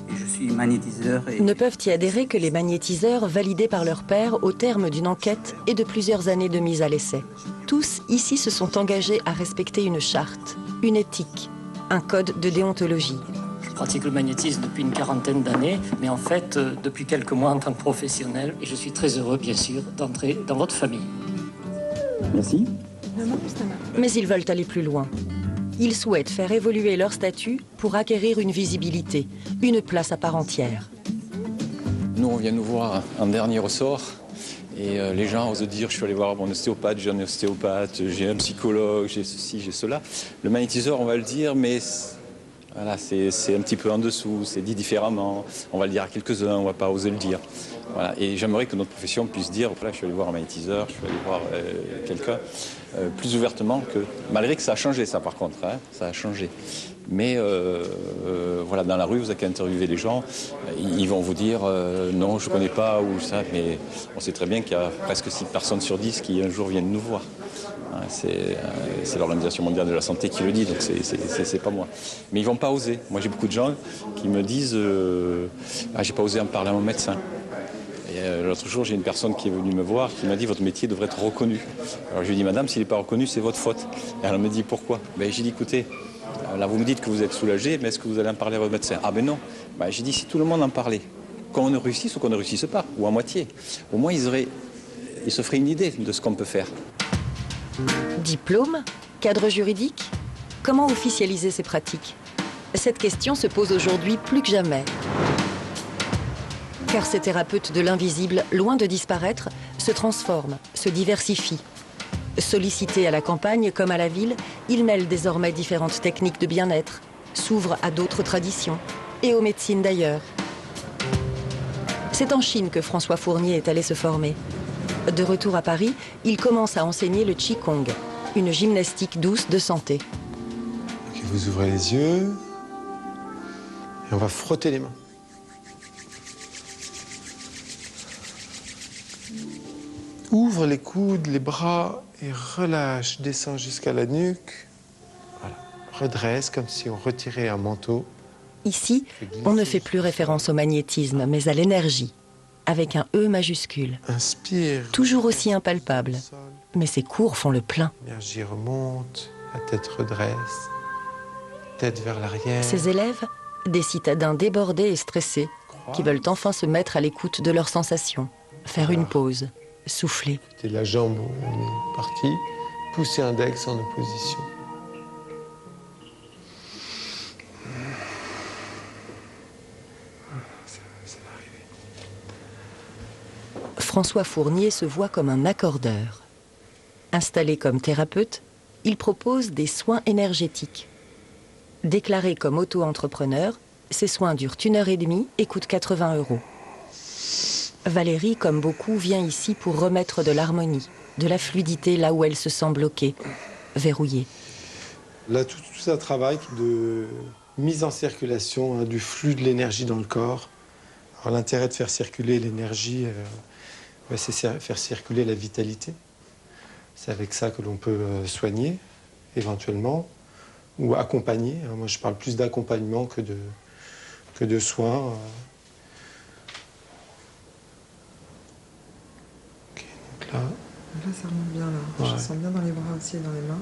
et je suis magnétiseur. Ne peuvent y adhérer que les magnétiseurs validés par leur père au terme d'une enquête et de plusieurs années de mise à l'essai. Tous ici se sont engagés à respecter une charte, une éthique, un code de déontologie. Je pratique le magnétisme depuis une quarantaine d'années, mais en fait depuis quelques mois en tant que professionnel, et je suis très heureux bien sûr d'entrer dans votre famille. Merci. Mais ils veulent aller plus loin. Ils souhaitent faire évoluer leur statut pour acquérir une visibilité, une place à part entière. Nous, on vient nous voir en dernier ressort et les gens osent dire je suis allé voir mon ostéopathe, j'ai un ostéopathe, j'ai un psychologue, j'ai ceci, j'ai cela. Le magnétiseur, on va le dire, mais voilà, c'est un petit peu en dessous, c'est dit différemment. On va le dire à quelques-uns, on ne va pas oser le dire. Voilà. Et j'aimerais que notre profession puisse dire voilà, je suis allé voir un magnétiseur, je suis allé voir quelqu'un plus ouvertement que. Malgré que ça a changé, ça par contre, hein, ça a changé. Mais voilà, dans la rue, vous avez qu'à interviewer les gens, ils vont vous dire non, je ne connais pas ou ça, mais on sait très bien qu'il y a presque 6 personnes sur 10 qui un jour viennent nous voir. C'est l'Organisation mondiale de la santé qui le dit, donc c'est pas moi. Mais ils ne vont pas oser. Moi, j'ai beaucoup de gens qui me disent j'ai pas osé en parler à mon médecin. L'autre jour, j'ai une personne qui est venue me voir qui m'a dit votre métier devrait être reconnu. Alors je lui ai dit madame, s'il n'est pas reconnu, c'est votre faute. Et elle me dit pourquoi? J'ai dit écoutez, là vous me dites que vous êtes soulagé, mais est-ce que vous allez en parler à votre médecin? Ah ben non. J'ai dit si tout le monde en parlait, qu'on ne réussisse ou qu'on ne réussisse pas, ou à moitié, au moins ils se feraient une idée de ce qu'on peut faire. Diplôme? Cadre juridique? Comment officialiser ces pratiques? Cette question se pose aujourd'hui plus que jamais. Car ces thérapeutes de l'invisible, loin de disparaître, se transforment, se diversifient. Sollicités à la campagne comme à la ville, ils mêlent désormais différentes techniques de bien-être, s'ouvrent à d'autres traditions et aux médecines d'ailleurs. C'est en Chine que François Fournier est allé se former. De retour à Paris, il commence à enseigner le Qigong, une gymnastique douce de santé. Okay, vous ouvrez les yeux et on va frotter les mains. Ouvre les coudes, les bras et relâche, descend jusqu'à la nuque. Voilà. Redresse comme si on retirait un manteau. Ici, on ne fait plus référence au magnétisme, mais à l'énergie, avec un E majuscule. Inspire. Toujours aussi impalpable, mais ses cours font le plein. L'énergie remonte, la tête redresse, tête vers l'arrière. Ses élèves, des citadins débordés et stressés, qui veulent enfin se mettre à l'écoute de leurs sensations, faire une pause. Souffler. C'était la jambe où on est parti. Pousser index en opposition. Ça va arriver. François Fournier se voit comme un accordeur. Installé comme thérapeute, il propose des soins énergétiques. Déclaré comme auto-entrepreneur, ces soins durent 1h30 et coûtent 80 €. Valérie, comme beaucoup, vient ici pour remettre de l'harmonie, de la fluidité là où elle se sent bloquée, verrouillée. Là, tout un travail de mise en circulation du flux de l'énergie dans le corps. Alors, l'intérêt de faire circuler l'énergie, c'est faire circuler la vitalité. C'est avec ça que l'on peut soigner, éventuellement, ou accompagner. Alors, moi, je parle plus d'accompagnement que de soins. Là, ça remonte bien, là. Ouais. Je sens bien dans les bras aussi et dans les mains.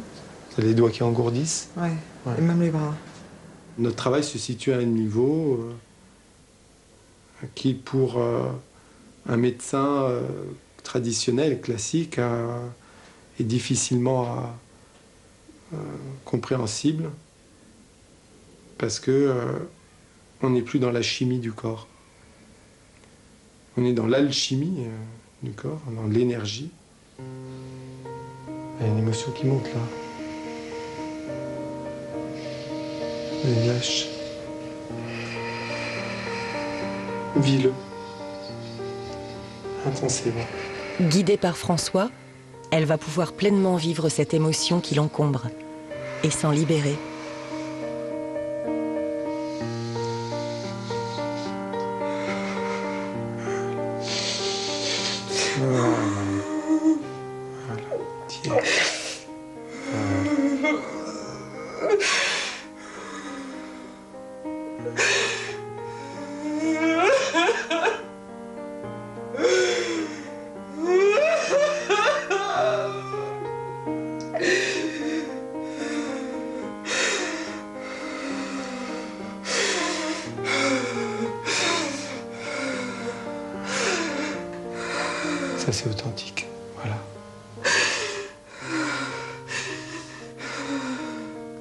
Vous avez les doigts qui engourdissent? Ouais, et même les bras. Notre travail se situe à un niveau qui, pour un médecin traditionnel, classique, est difficilement compréhensible parce que on n'est plus dans la chimie du corps. On est dans l'alchimie du corps, dans l'énergie. Il y a une émotion qui monte là. Elle lâche. Vis-le. intensément. Guidée par François, elle va pouvoir pleinement vivre cette émotion qui l'encombre et s'en libérer. Ça, c'est authentique. Voilà.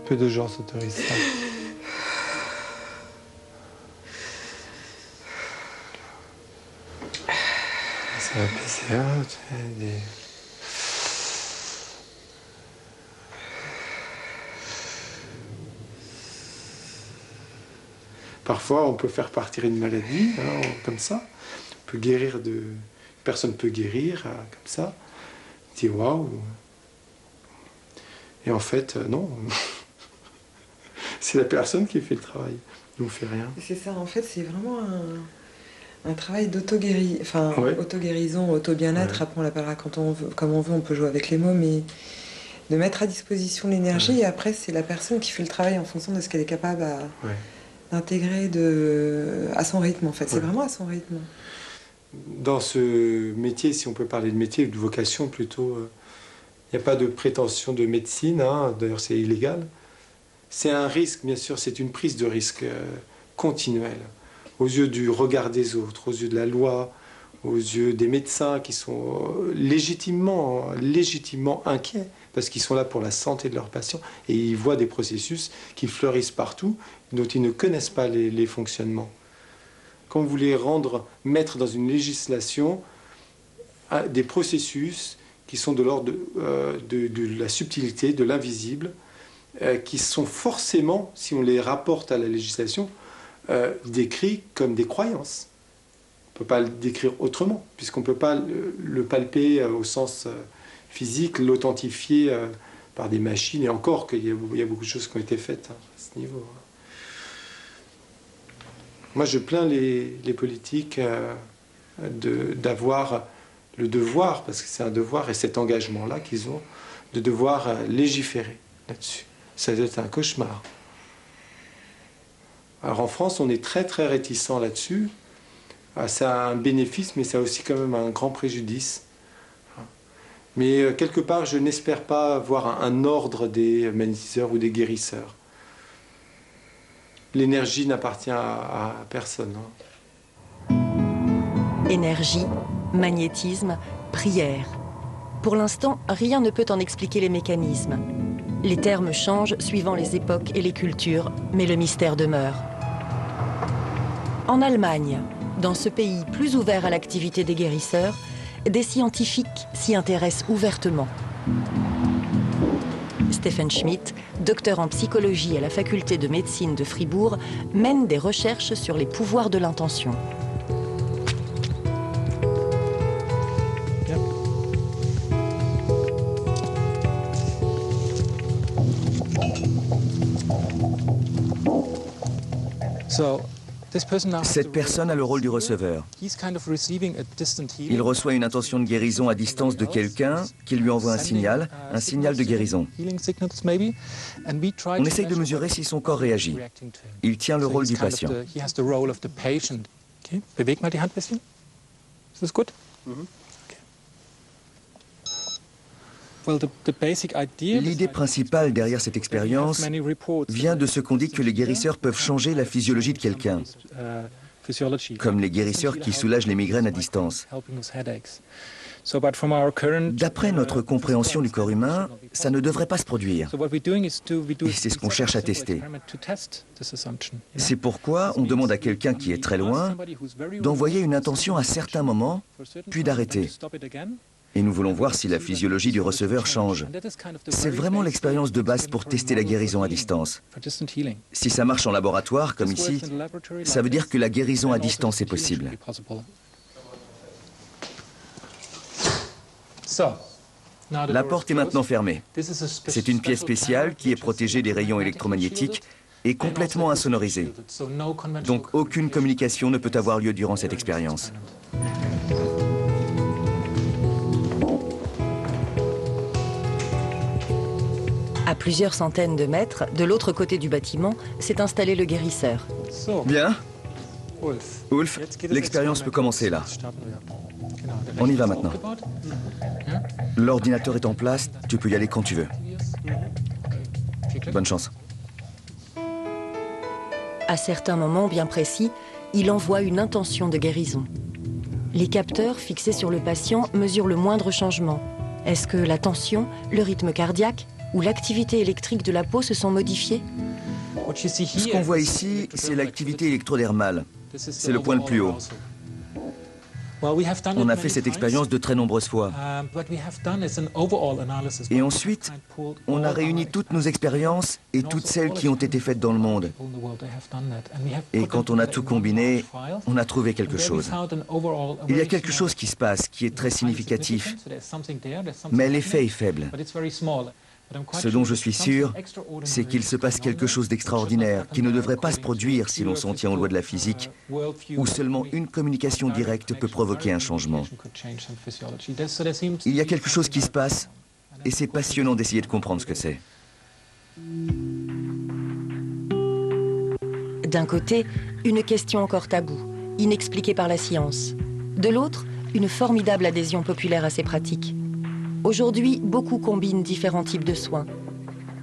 Peu de gens s'autorisent ça. Ça va passer out. Parfois, on peut faire partir une maladie, hein, comme ça. On peut guérir de... Personne ne peut guérir, comme ça. On dit waouh. Et en fait, non. C'est la personne qui fait le travail. Nous, on ne fait rien. C'est ça, en fait, c'est vraiment un travail d'auto-guérison, enfin, ouais. Auto-guérison, auto-bien-être. Ouais. Après, on l'appellera quand on veut, comme on veut, on peut jouer avec les mots, mais de mettre à disposition l'énergie, et après, c'est la personne qui fait le travail en fonction de ce qu'elle est capable d'intégrer à son rythme, en fait. C'est vraiment à son rythme. Dans ce métier, si on peut parler de métier ou de vocation plutôt, il n'y a pas de prétention de médecine, hein, d'ailleurs c'est illégal. C'est un risque, bien sûr, c'est une prise de risque continuelle, aux yeux du regard des autres, aux yeux de la loi, aux yeux des médecins qui sont légitimement inquiets, parce qu'ils sont là pour la santé de leurs patients, et ils voient des processus qui fleurissent partout, dont ils ne connaissent pas les fonctionnements. Quand vous voulez mettre dans une législation des processus qui sont de l'ordre de la subtilité, de l'invisible, qui sont forcément, si on les rapporte à la législation, décrits comme des croyances. On ne peut pas le décrire autrement, puisqu'on ne peut pas le palper au sens physique, l'authentifier par des machines, et encore qu'il y a beaucoup de choses qui ont été faites à ce niveau. Moi, je plains les politiques d'avoir le devoir, parce que c'est un devoir, et cet engagement-là qu'ils ont, de devoir légiférer là-dessus. Ça doit être un cauchemar. Alors en France, on est très très réticent là-dessus. Ça a un bénéfice, mais ça a aussi quand même un grand préjudice. Mais quelque part, je n'espère pas voir un ordre des magnétiseurs ou des guérisseurs. L'énergie n'appartient à personne. Énergie, magnétisme, prière. Pour l'instant, rien ne peut en expliquer les mécanismes. Les termes changent suivant les époques et les cultures, mais le mystère demeure. En Allemagne, dans ce pays plus ouvert à l'activité des guérisseurs, des scientifiques s'y intéressent ouvertement. Stephen Schmidt, docteur en psychologie à la faculté de médecine de Fribourg, mène des recherches sur les pouvoirs de l'intention. Cette personne a le rôle du receveur. Il reçoit une intention de guérison à distance de quelqu'un qui lui envoie un signal de guérison. On essaye de mesurer si son corps réagit. Il tient le rôle du patient. L'idée principale derrière cette expérience vient de ce qu'on dit que les guérisseurs peuvent changer la physiologie de quelqu'un, comme les guérisseurs qui soulagent les migraines à distance. D'après notre compréhension du corps humain, ça ne devrait pas se produire. Et c'est ce qu'on cherche à tester. C'est pourquoi on demande à quelqu'un qui est très loin d'envoyer une intention à certains moments, puis d'arrêter. Et nous voulons voir si la physiologie du receveur change. C'est vraiment l'expérience de base pour tester la guérison à distance. Si ça marche en laboratoire, comme ici, ça veut dire que la guérison à distance est possible. La porte est maintenant fermée. C'est une pièce spéciale qui est protégée des rayons électromagnétiques et complètement insonorisée. Donc aucune communication ne peut avoir lieu durant cette expérience. À plusieurs centaines de mètres, de l'autre côté du bâtiment, s'est installé le guérisseur. Bien. Ulf, l'expérience peut commencer là. On y va maintenant. L'ordinateur est en place, tu peux y aller quand tu veux. Bonne chance. À certains moments bien précis, il envoie une intention de guérison. Les capteurs fixés sur le patient mesurent le moindre changement. Est-ce que la tension, le rythme cardiaque ou l'activité électrique de la peau se sont modifiés? Ce qu'on voit ici, c'est l'activité électrodermale. C'est le point le plus haut. On a fait cette expérience de très nombreuses fois. Et ensuite, on a réuni toutes nos expériences et toutes celles qui ont été faites dans le monde. Et quand on a tout combiné, on a trouvé quelque chose. Il y a quelque chose qui se passe, qui est très significatif, mais l'effet est faible. Ce dont je suis sûr, c'est qu'il se passe quelque chose d'extraordinaire, qui ne devrait pas se produire si l'on s'en tient aux lois de la physique, où seulement une communication directe peut provoquer un changement. Il y a quelque chose qui se passe, et c'est passionnant d'essayer de comprendre ce que c'est. D'un côté, une question encore taboue, inexpliquée par la science. De l'autre, une formidable adhésion populaire à ces pratiques. Aujourd'hui, beaucoup combinent différents types de soins.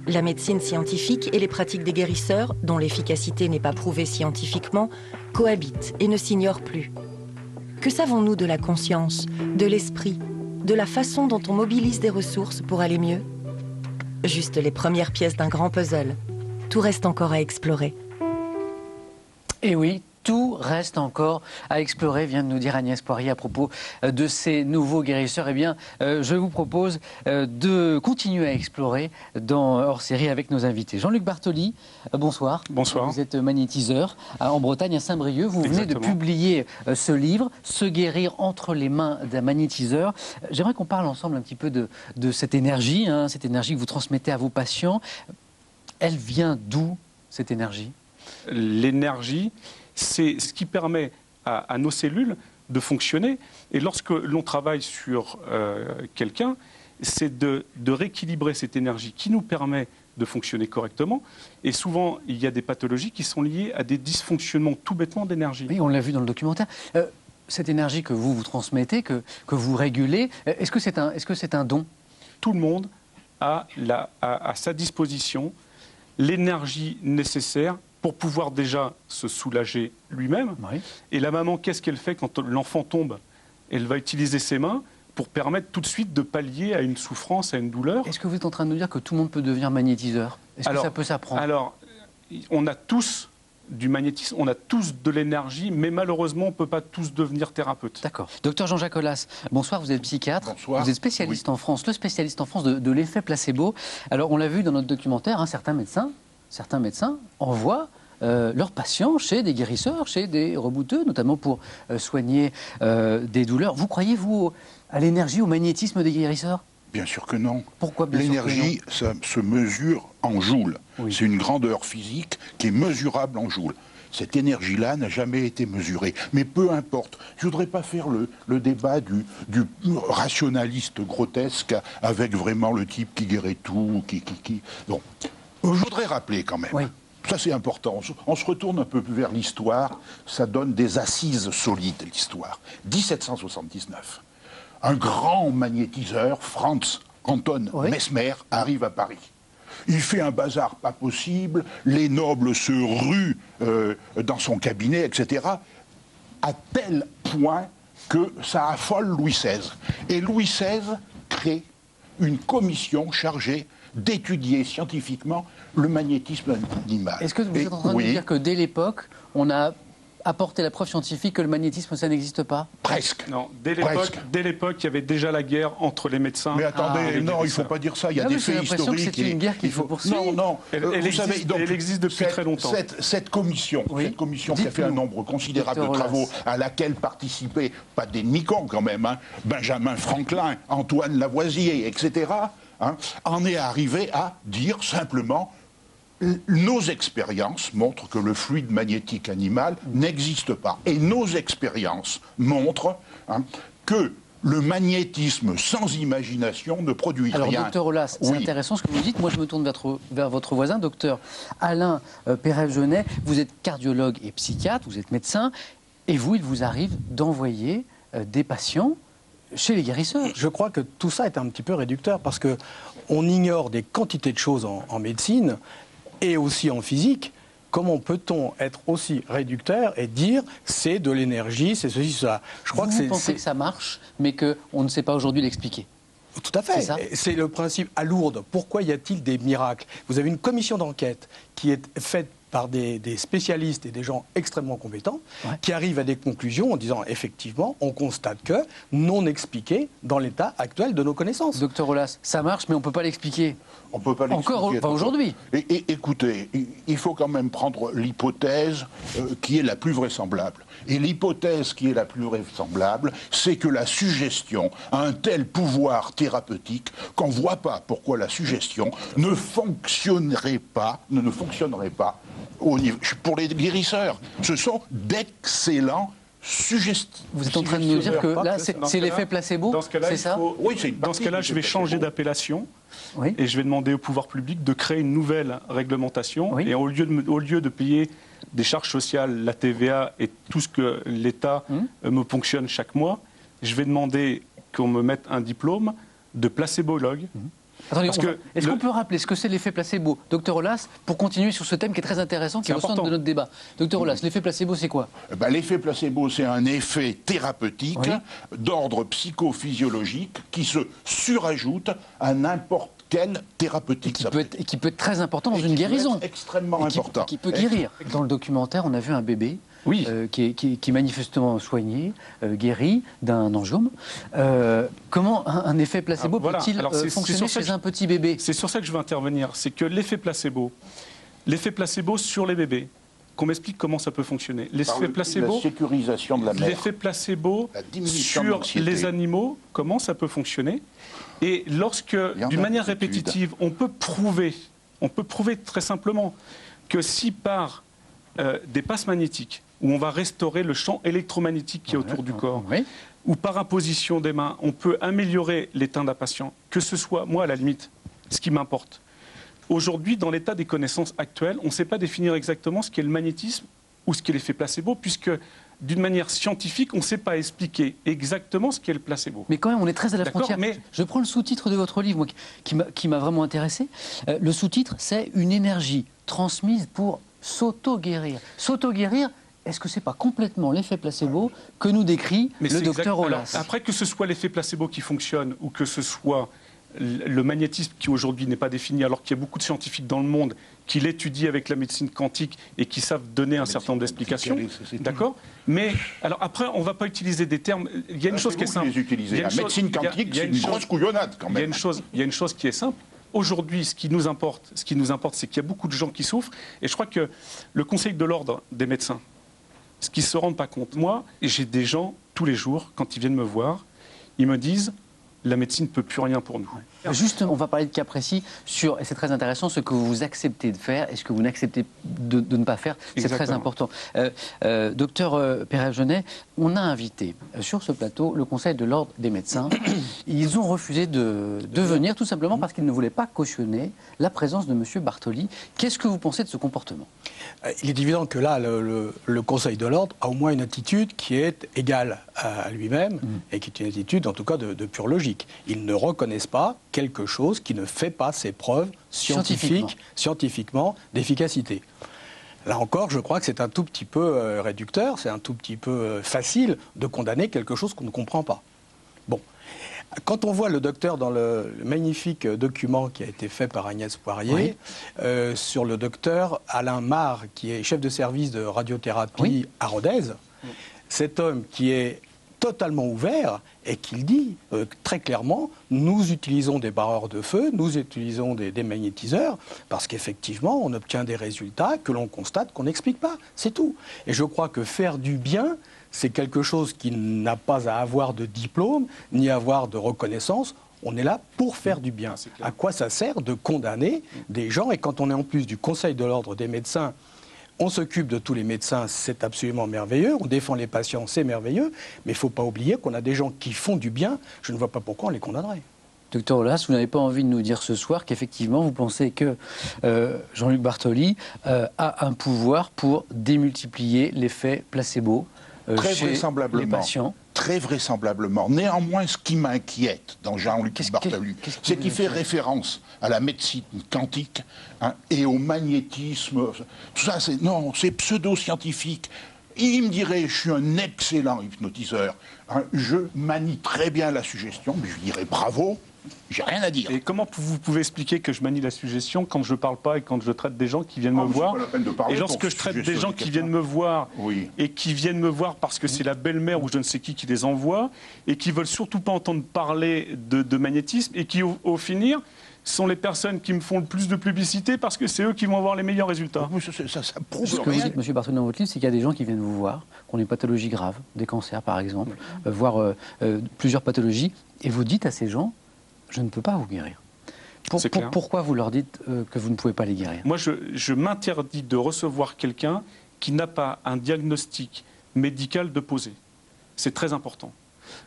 La médecine scientifique et les pratiques des guérisseurs, dont l'efficacité n'est pas prouvée scientifiquement, cohabitent et ne s'ignorent plus. Que savons-nous de la conscience, de l'esprit, de la façon dont on mobilise des ressources pour aller mieux? Juste les premières pièces d'un grand puzzle. Tout reste encore à explorer. Et oui, tout reste encore à explorer, vient de nous dire Agnès Poirier à propos de ces nouveaux guérisseurs. Eh bien, je vous propose de continuer à explorer dans Hors-série avec nos invités. Jean-Luc Bartoli, bonsoir. Bonsoir. Vous êtes magnétiseur en Bretagne, à Saint-Brieuc. Vous venez de publier ce livre, Se guérir entre les mains d'un magnétiseur. J'aimerais qu'on parle ensemble un petit peu de cette énergie que vous transmettez à vos patients. Elle vient d'où, cette énergie? L'énergie, c'est ce qui permet à nos cellules de fonctionner. Et lorsque l'on travaille sur quelqu'un, c'est de rééquilibrer cette énergie qui nous permet de fonctionner correctement. Et souvent, il y a des pathologies qui sont liées à des dysfonctionnements tout bêtement d'énergie. Oui, on l'a vu dans le documentaire. Cette énergie que vous transmettez, que vous régulez, est-ce que c'est un don? Tout le monde a à sa disposition l'énergie nécessaire pour pouvoir déjà se soulager lui-même. Oui. Et la maman, qu'est-ce qu'elle fait quand l'enfant tombe? Elle va utiliser ses mains pour permettre tout de suite de pallier à une souffrance, à une douleur. Est-ce que vous êtes en train de nous dire que tout le monde peut devenir magnétiseur? Est-ce que ça peut s'apprendre? Alors, on a tous du magnétisme, on a tous de l'énergie, mais malheureusement, on ne peut pas tous devenir thérapeute. D'accord. Docteur Jean-Jacques Hollas, bonsoir, vous êtes psychiatre. Bonsoir. Vous êtes spécialiste en France, le spécialiste en France de l'effet placebo. Alors, on l'a vu dans notre documentaire, certains médecins envoient leurs patients chez des guérisseurs, chez des rebouteux, notamment pour soigner des douleurs. Vous croyez, vous, à l'énergie, au magnétisme des guérisseurs? Bien sûr que non. Pourquoi bien l'énergie, sûr que non? ça se mesure en joules. Oui. C'est une grandeur physique qui est mesurable en joules. Cette énergie-là n'a jamais été mesurée. Mais peu importe. Je ne voudrais pas faire le débat du rationaliste grotesque avec vraiment le type qui guérit tout, Donc, je voudrais rappeler quand même. Oui. Ça, c'est important. On se retourne un peu vers l'histoire. Ça donne des assises solides, l'histoire. 1779. Un grand magnétiseur, Franz Anton Mesmer, arrive à Paris. Il fait un bazar pas possible. Les nobles se ruent dans son cabinet, etc. À tel point que ça affole Louis XVI. Et Louis XVI crée une commission chargée d'étudier scientifiquement le magnétisme animal. Est-ce que vous êtes en train de dire que dès l'époque, on a apporter la preuve scientifique que le magnétisme, ça n'existe pas? Presque. Non, dès l'époque, il y avait déjà la guerre entre les médecins. Mais attendez, non, il ne faut pas dire ça. Il y a des faits historiques. C'est une guerre qui se poursuit. Non, elle existe depuis très longtemps. Cette commission qui a fait un nombre considérable de travaux, à laquelle participaient, pas des demi-cons quand même, hein, Benjamin Franklin, Antoine Lavoisier, etc., hein, en est arrivé à dire simplement: nos expériences montrent que le fluide magnétique animal n'existe pas. Et nos expériences montrent que le magnétisme sans imagination ne produit rien. Alors, docteur Aulas, c'est intéressant ce que vous dites. Moi, je me tourne vers votre voisin, docteur Alain Perel-Genet. Vous êtes cardiologue et psychiatre, vous êtes médecin, et vous, il vous arrive d'envoyer des patients chez les guérisseurs. Je crois que tout ça est un petit peu réducteur, parce qu'on ignore des quantités de choses en médecine, et aussi en physique. Comment peut-on être aussi réducteur et dire c'est de l'énergie, c'est ceci, ça? Je crois vous pensez que ça marche, mais qu'on ne sait pas aujourd'hui l'expliquer? Tout à fait. C'est le principe à Lourdes. Pourquoi y a-t-il des miracles? Vous avez une commission d'enquête qui est faite par des spécialistes et des gens extrêmement compétents, qui arrivent à des conclusions en disant effectivement, on constate que non expliqué dans l'état actuel de nos connaissances. Docteur Aulas, ça marche, mais on ne peut pas l'expliquer. On ne peut pas l'expliquer. Encore, enfin aujourd'hui. Et écoutez, il faut quand même prendre l'hypothèse qui est la plus vraisemblable. Et l'hypothèse qui est la plus vraisemblable, c'est que la suggestion a un tel pouvoir thérapeutique qu'on ne voit pas pourquoi la suggestion ne fonctionnerait pas au niveau, pour les guérisseurs. Ce sont d'excellents suggestions. Vous êtes en train de nous dire que là, c'est l'effet placebo, c'est ça? Oui, c'est une partie. Dans ce cas-là, je vais changer d'appellation. Oui. Et je vais demander au pouvoir public de créer une nouvelle réglementation. Oui. Et au lieu de payer des charges sociales, la TVA et tout ce que l'État me ponctionne chaque mois, je vais demander qu'on me mette un diplôme de placébologue. Attendez, est-ce qu'on peut rappeler ce que c'est l'effet placebo? Docteur Aulas, pour continuer sur ce thème qui est très intéressant, qui est au centre de notre débat. Docteur Aulas, l'effet placebo, c'est quoi? L'effet placebo, c'est un effet thérapeutique d'ordre psychophysiologique qui se surajoute à n'importe quelle thérapeutique. Qui peut être très important dans une guérison. Extrêmement important. Qui peut guérir. Dans le documentaire, on a vu un bébé qui est manifestement soigné, guéri d'un angiome. Comment un effet placebo peut-il fonctionner chez un petit bébé? C'est sur ça que je veux intervenir. C'est que l'effet placebo sur les bébés, qu'on m'explique comment ça peut fonctionner. L'effet placebo, la sécurisation de la mère. L'effet placebo sur les animaux, comment ça peut fonctionner. Et lorsque, d'une manière répétitive, on peut prouver très simplement que si par des passes magnétiques, où on va restaurer le champ électromagnétique qui est autour du corps, ou par imposition des mains, on peut améliorer l'état d'un patient, que ce soit, moi à la limite, ce qui m'importe. Aujourd'hui, dans l'état des connaissances actuelles, on ne sait pas définir exactement ce qu'est le magnétisme ou ce qu'est l'effet placebo, puisque d'une manière scientifique, on ne sait pas expliquer exactement ce qu'est le placebo. Mais quand même, on est très à la frontière. Je prends le sous-titre de votre livre, moi, qui m'a vraiment intéressé. Le sous-titre, c'est « Une énergie transmise pour s'auto-guérir ». S'auto-guérir, est-ce que ce n'est pas complètement l'effet placebo que nous décrit le docteur Aulas? Après, que ce soit l'effet placebo qui fonctionne ou que ce soit le magnétisme qui aujourd'hui n'est pas défini, alors qu'il y a beaucoup de scientifiques dans le monde qui l'étudient avec la médecine quantique et qui savent donner un certain nombre d'explications. D'accord? Mais alors après, on ne va pas utiliser des termes. Il y a une chose qui est simple. La médecine quantique, c'est une grosse couillonnade quand même. Il y a une chose qui est simple. Aujourd'hui, ce qui nous importe, c'est qu'il y a beaucoup de gens qui souffrent. Et je crois que le Conseil de l'ordre des médecins, ce qu'ils ne se rendent pas compte. Moi, j'ai des gens, tous les jours, quand ils viennent me voir, ils me disent « la médecine ne peut plus rien pour nous ». Juste, on va parler de cas précis sur, et c'est très intéressant, ce que vous acceptez de faire et ce que vous n'acceptez de ne pas faire. C'est très important. Docteur Perel-Genet, on a invité sur ce plateau le Conseil de l'ordre des médecins. Ils ont refusé de venir tout simplement parce qu'ils ne voulaient pas cautionner la présence de M. Bartoli. Qu'est-ce que vous pensez de ce comportement? Il est évident que là, le Conseil de l'ordre a au moins une attitude qui est égale à lui-même et qui est une attitude, en tout cas, de pure logique. Ils ne reconnaissent pas quelque chose qui ne fait pas ses preuves scientifiquement d'efficacité. Là encore, je crois que c'est un tout petit peu réducteur, c'est un tout petit peu facile de condamner quelque chose qu'on ne comprend pas. Bon. Quand on voit le docteur dans le magnifique document qui a été fait par Agnès Poirier, sur le docteur Alain Marre, qui est chef de service de radiothérapie à Rodez, cet homme qui est totalement ouvert et qu'il dit très clairement, nous utilisons des barreurs de feu, nous utilisons des magnétiseurs, parce qu'effectivement, on obtient des résultats que l'on constate qu'on n'explique pas. C'est tout. Et je crois que faire du bien, c'est quelque chose qui n'a pas à avoir de diplôme, ni à avoir de reconnaissance. On est là pour faire du bien. À quoi ça sert de condamner des gens? Et quand on est en plus du Conseil de l'ordre des médecins, on s'occupe de tous les médecins, c'est absolument merveilleux. On défend les patients, c'est merveilleux. Mais il ne faut pas oublier qu'on a des gens qui font du bien. Je ne vois pas pourquoi on les condamnerait. Docteur Aulas, vous n'avez pas envie de nous dire ce soir qu'effectivement vous pensez que Jean-Luc Bartoli a un pouvoir pour démultiplier l'effet placebo chez les patients? Très vraisemblablement. Néanmoins, ce qui m'inquiète dans Jean-Luc Bartoli, c'est qu'il fait référence à la médecine quantique et au magnétisme. Tout ça, c'est pseudo-scientifique. Il me dirait, je suis un excellent hypnotiseur. Je manie très bien la suggestion, mais je lui dirais bravo. J'ai rien à dire. Et comment vous pouvez expliquer que je manie la suggestion quand je ne parle pas et quand je traite des gens qui viennent me voir? Et lorsque je traite des gens qui viennent me voir et qui viennent me voir parce que c'est la belle-mère ou je ne sais qui les envoie et qui veulent surtout pas entendre parler de magnétisme et qui au finir sont les personnes qui me font le plus de publicité parce que c'est eux qui vont avoir les meilleurs résultats. Ce que vous dites, M. Bartoli, dans votre livre, c'est qu'il y a des gens qui viennent vous voir, qui ont des pathologies graves, des cancers par exemple, voire plusieurs pathologies, et vous dites à ces gens, je ne peux pas vous guérir. Pourquoi vous leur dites que vous ne pouvez pas les guérir? Moi, je m'interdis de recevoir quelqu'un qui n'a pas un diagnostic médical de poser. C'est très important.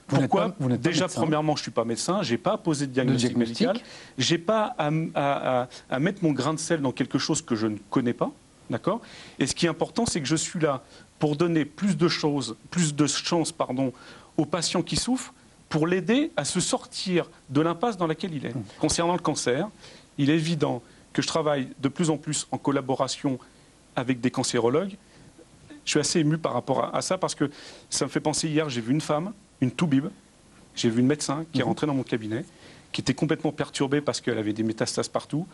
Pourquoi? Déjà, premièrement, je ne suis pas médecin, je n'ai pas à poser de diagnostic médical, je n'ai pas à mettre mon grain de sel dans quelque chose que je ne connais pas. D'accord? Et ce qui est important, c'est que je suis là pour donner plus de chance aux patients qui souffrent, pour l'aider à se sortir de l'impasse dans laquelle il est. Concernant le cancer, il est évident que je travaille de plus en plus en collaboration avec des cancérologues. Je suis assez ému par rapport à ça parce que ça me fait penser, hier, j'ai vu une femme, une toubib, j'ai vu une médecin qui est rentrée dans mon cabinet, qui était complètement perturbée parce qu'elle avait des métastases partout.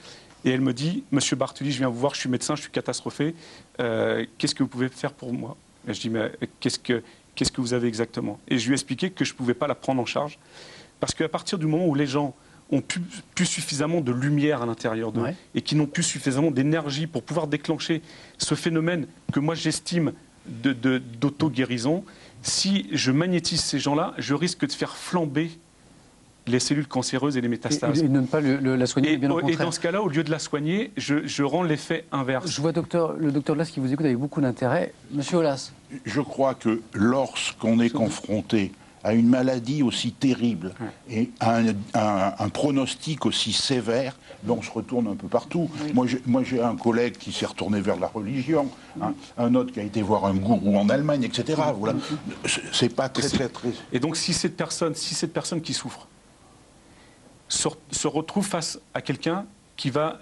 Et elle me dit, Monsieur Bartoli, je viens vous voir, je suis médecin, je suis catastrophé, qu'est-ce que vous pouvez faire pour moi? Et je dis, mais qu'est-ce que vous avez exactement? Et je lui ai expliqué que je ne pouvais pas la prendre en charge. Parce qu'à partir du moment où les gens ont plus suffisamment de lumière à l'intérieur d'eux et qui n'ont plus suffisamment d'énergie pour pouvoir déclencher ce phénomène que moi j'estime d'auto-guérison, si je magnétise ces gens-là, je risque de faire flamber les cellules cancéreuses et les métastases. Et de ne pas la soigner, bien au contraire. Et dans ce cas-là, au lieu de la soigner, je rends l'effet inverse. Je vois le docteur Aulas qui vous écoute avec beaucoup d'intérêt. Monsieur Aulas. Je crois que lorsqu'on est confronté à une maladie aussi terrible et à un pronostic aussi sévère, on se retourne un peu partout. Moi, j'ai un collègue qui s'est retourné vers la religion, un autre qui a été voir un gourou en Allemagne, etc. Voilà. C'est pas très... Et donc, si cette personne qui souffre se retrouve face à quelqu'un qui va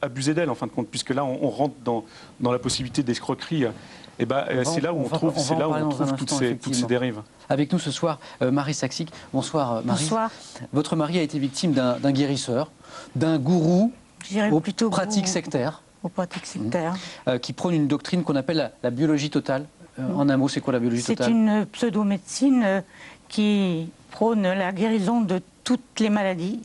abuser d'elle, en fin de compte, puisque là, on rentre dans la possibilité d'escroquerie. Et c'est là où on trouve toutes ces dérives. Avec nous ce soir, Marie Saxic. Bonsoir, Marie. Bonsoir. Votre mari a été victime d'un guérisseur, d'un gourou aux pratiques sectaires. Aux pratiques sectaires. Qui prône une doctrine qu'on appelle la biologie totale. En un mot, c'est quoi la biologie totale? C'est une pseudo-médecine qui prône la guérison de toutes les maladies.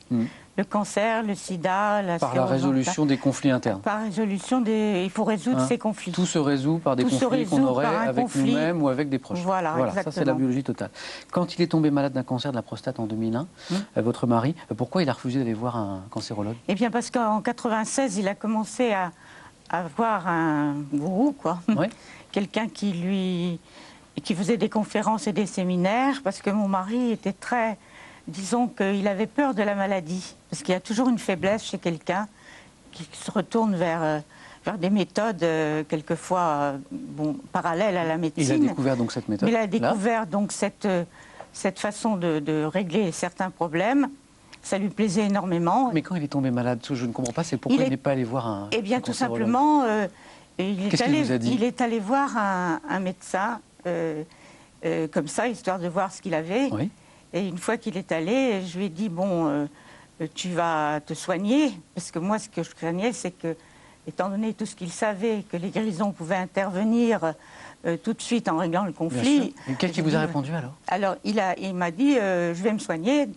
Le cancer, le sida, la Par la résolution des conflits internes. Par résolution il faut résoudre ces conflits. Tout se résout par des conflits qu'on aurait avec nous-mêmes ou avec des proches. Voilà, ça c'est la biologie totale. Quand il est tombé malade d'un cancer de la prostate en 2001, votre mari, pourquoi il a refusé d'aller voir un cancérologue? Eh bien parce qu'en 96, il a commencé à voir un gourou, quoi. Quelqu'un qui faisait des conférences et des séminaires, parce que mon mari était très... Disons qu'il avait peur de la maladie, parce qu'il y a toujours une faiblesse chez quelqu'un qui se retourne vers des méthodes quelquefois parallèles à la médecine. Il a découvert donc cette méthode. Il a découvert donc cette façon de régler certains problèmes. Ça lui plaisait énormément. Mais quand il est tombé malade, je ne comprends pas, c'est pourquoi il n'est pas allé voir un Eh bien, tout simplement, il est allé voir un médecin, comme ça, histoire de voir ce qu'il avait. Oui. Et une fois qu'il est allé, je lui ai dit, bon, tu vas te soigner. Parce que moi, ce que je craignais, c'est que, étant donné tout ce qu'il savait, que les guérisons pouvaient intervenir tout de suite en réglant le conflit. Quel qui vous a répondu alors? Alors, il m'a dit, je vais me soigner.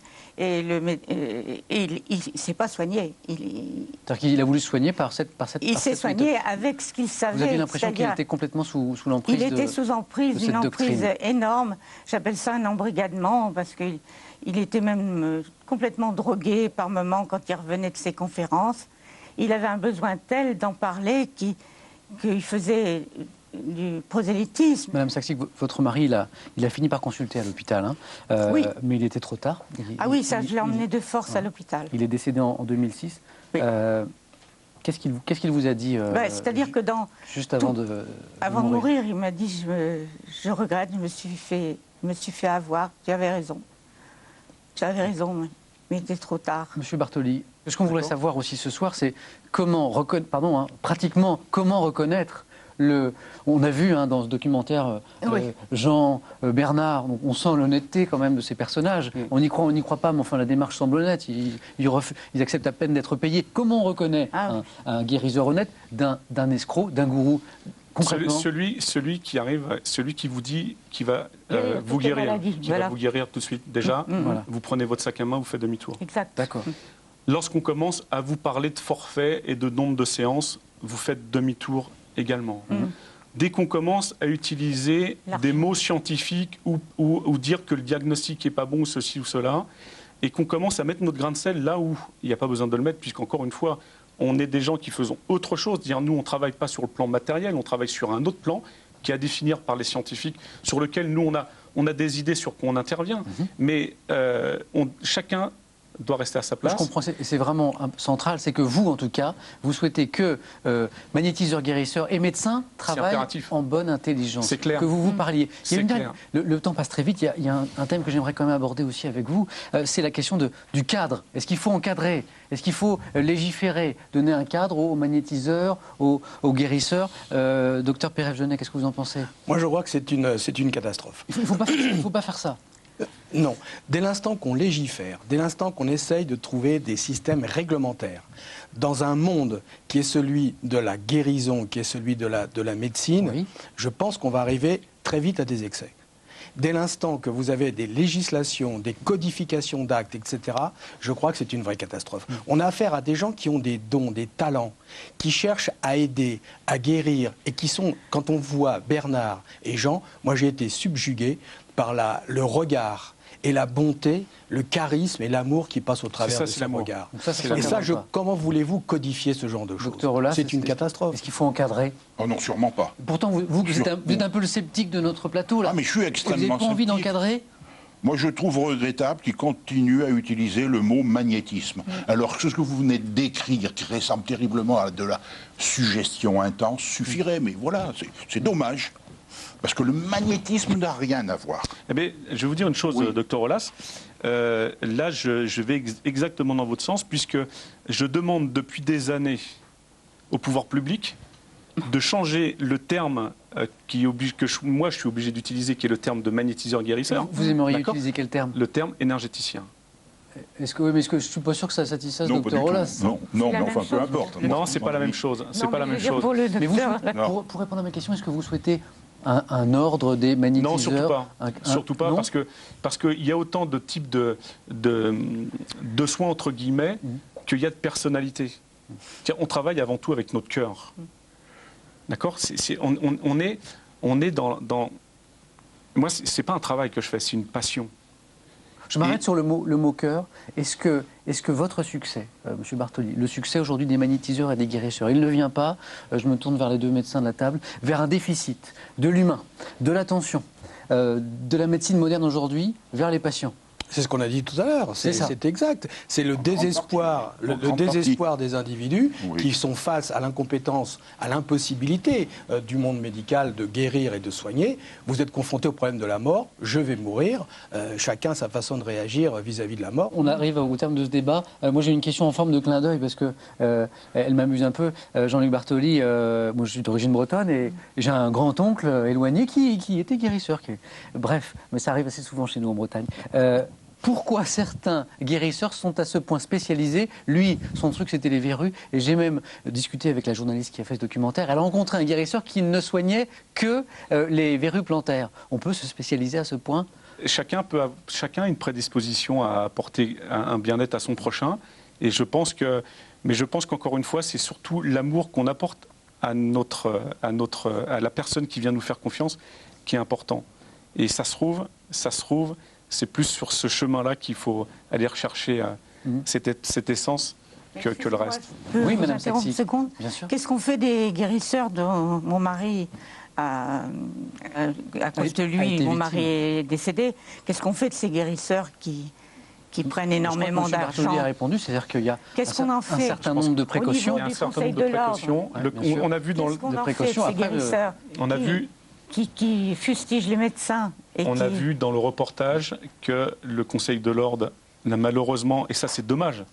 Et il ne s'est pas soigné. C'est-à-dire qu'il a voulu se soigner par cette Il s'est soigné avec ce qu'il savait. Vous avez l'impression qu'il était complètement sous l'emprise de cette doctrine? Il était sous emprise d'une emprise énorme. J'appelle ça un embrigadement, parce qu'il était même complètement drogué par moments quand il revenait de ses conférences. Il avait un besoin tel d'en parler qu'il faisait du prosélytisme. Madame Saxig, votre mari, il a fini par consulter à l'hôpital, hein, oui. Mais il était trop tard. Oui, ça, je l'ai emmené de force à l'hôpital. Il est décédé en 2006. Oui. Qu'est-ce qu'il vous a dit c'est-à-dire que juste avant de mourir, il m'a dit je regrette, je me suis fait avoir. Tu avais raison. Tu avais raison, mais il était trop tard. Monsieur Bartoli, ce qu'on voulait savoir aussi ce soir, c'est comment pratiquement comment reconnaître on a vu dans ce documentaire Jean, Bernard, on sent l'honnêteté quand même de ces personnages. On n'y croit pas, mais enfin la démarche semble honnête. Ils acceptent à peine d'être payés. Comment on reconnaît un guériseur honnête d'un escroc, d'un gourou? Celui qui arrive, celui qui vous dit qu'il va vous guérir, va vous guérir tout de suite. Déjà, vous prenez votre sac à main, vous faites demi-tour. Exact. D'accord. Lorsqu'on commence à vous parler de forfait et de nombre de séances, vous faites demi-tour également. Dès qu'on commence à utiliser des mots scientifiques ou dire que le diagnostic n'est pas bon, ou ceci ou cela, et qu'on commence à mettre notre grain de sel là où il n'y a pas besoin de le mettre, puisqu'encore une fois, on est des gens qui faisons autre chose. Dire nous, on ne travaille pas sur le plan matériel, on travaille sur un autre plan qui est à définir par les scientifiques, sur lequel nous, on a des idées sur quoi on intervient. Mais chacun doit rester à sa place. Je comprends, c'est vraiment central, c'est que vous, en tout cas, vous souhaitez que magnétiseurs, guérisseurs et médecins travaillent en bonne intelligence. C'est clair. Que vous vous parliez. Clair. Le temps passe très vite, il y a un thème que j'aimerais quand même aborder aussi avec vous, c'est la question du cadre. Est-ce qu'il faut encadrer? Est-ce qu'il faut légiférer? Donner un cadre aux magnétiseurs, aux guérisseurs? Docteur Pérez-Jeunet, qu'est-ce que vous en pensez? Moi, je crois que c'est une catastrophe. Il ne faut pas faire ça. Non. Dès l'instant qu'on légifère, dès l'instant qu'on essaye de trouver des systèmes réglementaires, dans un monde qui est celui de la guérison, qui est celui de la médecine, je pense qu'on va arriver très vite à des excès. Dès l'instant que vous avez des législations, des codifications d'actes, etc., je crois que c'est une vraie catastrophe. On a affaire à des gens qui ont des dons, des talents, qui cherchent à aider, à guérir, et qui sont, quand on voit Bernard et Jean, moi j'ai été subjugué par le regard et la bonté, le charisme et l'amour qui passent au travers de ce regard. Et ça, comment voulez-vous codifier ce genre de choses? C'est une catastrophe. Est-ce qu'il faut encadrer? Oh non, sûrement pas. Pourtant, vous êtes un peu le sceptique de notre plateau, là. Ah, mais je suis extrêmement sceptique. Vous n'avez pas envie d'encadrer? Moi, je trouve regrettable qu'il continue à utiliser le mot magnétisme. Alors, ce que vous venez de décrire, qui ressemble terriblement à de la suggestion intense, suffirait. Mais voilà, c'est dommage. Parce que le magnétisme n'a rien à voir. Eh bien, je vais vous dire une chose, docteur Aulas. Là, je vais exactement dans votre sens, puisque je demande depuis des années au pouvoir public de changer le terme moi je suis obligé d'utiliser, qui est le terme de magnétiseur-guérisseur. Vous aimeriez utiliser quel terme? Le terme énergéticien. Est-ce que je ne suis pas sûr que ça satisfasse docteur Aulas? Non, mais enfin, peu importe. Non, c'est pas la même chose. C'est pas la même chose. Mais vous, pour répondre à ma question, est-ce que vous souhaitez un ordre des magnétiseurs? Non, surtout pas. Surtout pas, parce qu'il y a autant de types de soins, entre guillemets, qu'il y a de personnalités. On travaille avant tout avec notre cœur. D'accord? On est dans... Moi, c'est pas un travail que je fais, c'est une passion. Je m'arrête sur le mot cœur. Est-ce que votre succès, Monsieur Bartoli, le succès aujourd'hui des magnétiseurs et des guérisseurs, il ne vient pas, je me tourne vers les deux médecins de la table, vers un déficit de l'humain, de l'attention, de la médecine moderne aujourd'hui, vers les patients? C'est ce qu'on a dit tout à l'heure, c'est exact. C'est le désespoir, le désespoir des individus qui sont face à l'incompétence, à l'impossibilité du monde médical de guérir et de soigner. Vous êtes confronté au problème de la mort, je vais mourir, chacun sa façon de réagir vis-à-vis de la mort. On arrive au terme de ce débat. Moi j'ai une question en forme de clin d'œil parce que elle m'amuse un peu. Jean-Luc Bartoli, moi je suis d'origine bretonne et j'ai un grand-oncle éloigné qui était guérisseur. Bref, mais ça arrive assez souvent chez nous en Bretagne. pourquoi certains guérisseurs sont à ce point spécialisés. Lui, son truc, c'était les verrues. Et j'ai même discuté avec la journaliste qui a fait ce documentaire. Elle a rencontré un guérisseur qui ne soignait que les verrues plantaires. On peut se spécialiser à ce point? Chacun a une prédisposition à apporter un bien-être à son prochain. Et je pense qu'encore une fois, c'est surtout l'amour qu'on apporte à la personne qui vient nous faire confiance qui est important. Et ça se trouve, c'est plus sur ce chemin-là qu'il faut aller rechercher cette essence que le reste. Oui, Madame Saxy. Bien sûr. Qu'est-ce qu'on fait des guérisseurs dont mon mari à cause de lui, mon mari est décédé? Qu'est-ce qu'on fait de ces guérisseurs qui prennent énormément d'argent? a répondu, c'est-à-dire qu'il y a un certain nombre de précautions. Il y a un certain nombre de précautions. On a vu dans le précautions ces guérisseurs qui fustigent les médecins. On a vu dans le reportage que le Conseil de l'Ordre n'a malheureusement, et ça c'est dommage,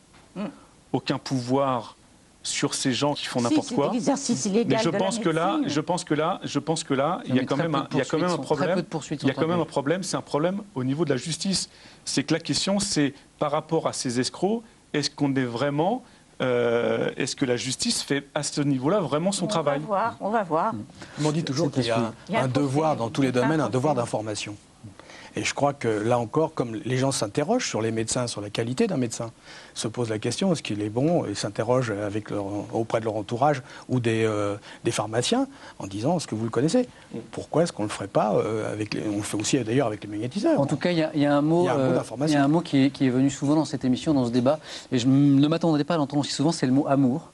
aucun pouvoir sur ces gens qui font n'importe quoi. Mais je pense que là, il y a quand même un problème. Il y a quand même un problème. C'est un problème au niveau de la justice. C'est que la question, c'est par rapport à ces escrocs, est-ce que la justice fait à ce niveau-là vraiment son travail? On va voir. On dit toujours qu'il y a un devoir dans tous les domaines, un devoir d'information. Et je crois que là encore, comme les gens s'interrogent sur les médecins, sur la qualité d'un médecin, se posent la question, est-ce qu'il est bon, et s'interrogent auprès de leur entourage ou des pharmaciens en disant, est-ce que vous le connaissez? Pourquoi est-ce qu'on ne le ferait pas on le fait aussi d'ailleurs avec les magnétiseurs. En tout cas, il y a un mot qui est venu souvent dans cette émission, dans ce débat, et je ne m'attendais pas à l'entendre aussi souvent, c'est le mot amour.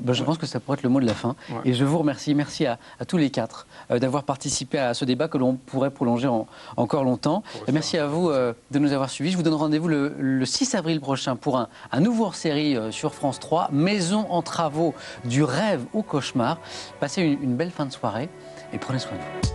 Je pense que ça pourrait être le mot de la fin. Et je vous remercie. Merci à tous les quatre d'avoir participé à ce débat que l'on pourrait prolonger encore longtemps. Merci à vous de nous avoir suivis. Je vous donne rendez-vous le 6 avril prochain pour un nouveau hors-série sur France 3, Maison en travaux, du rêve au cauchemar. Passez une belle fin de soirée et prenez soin de vous.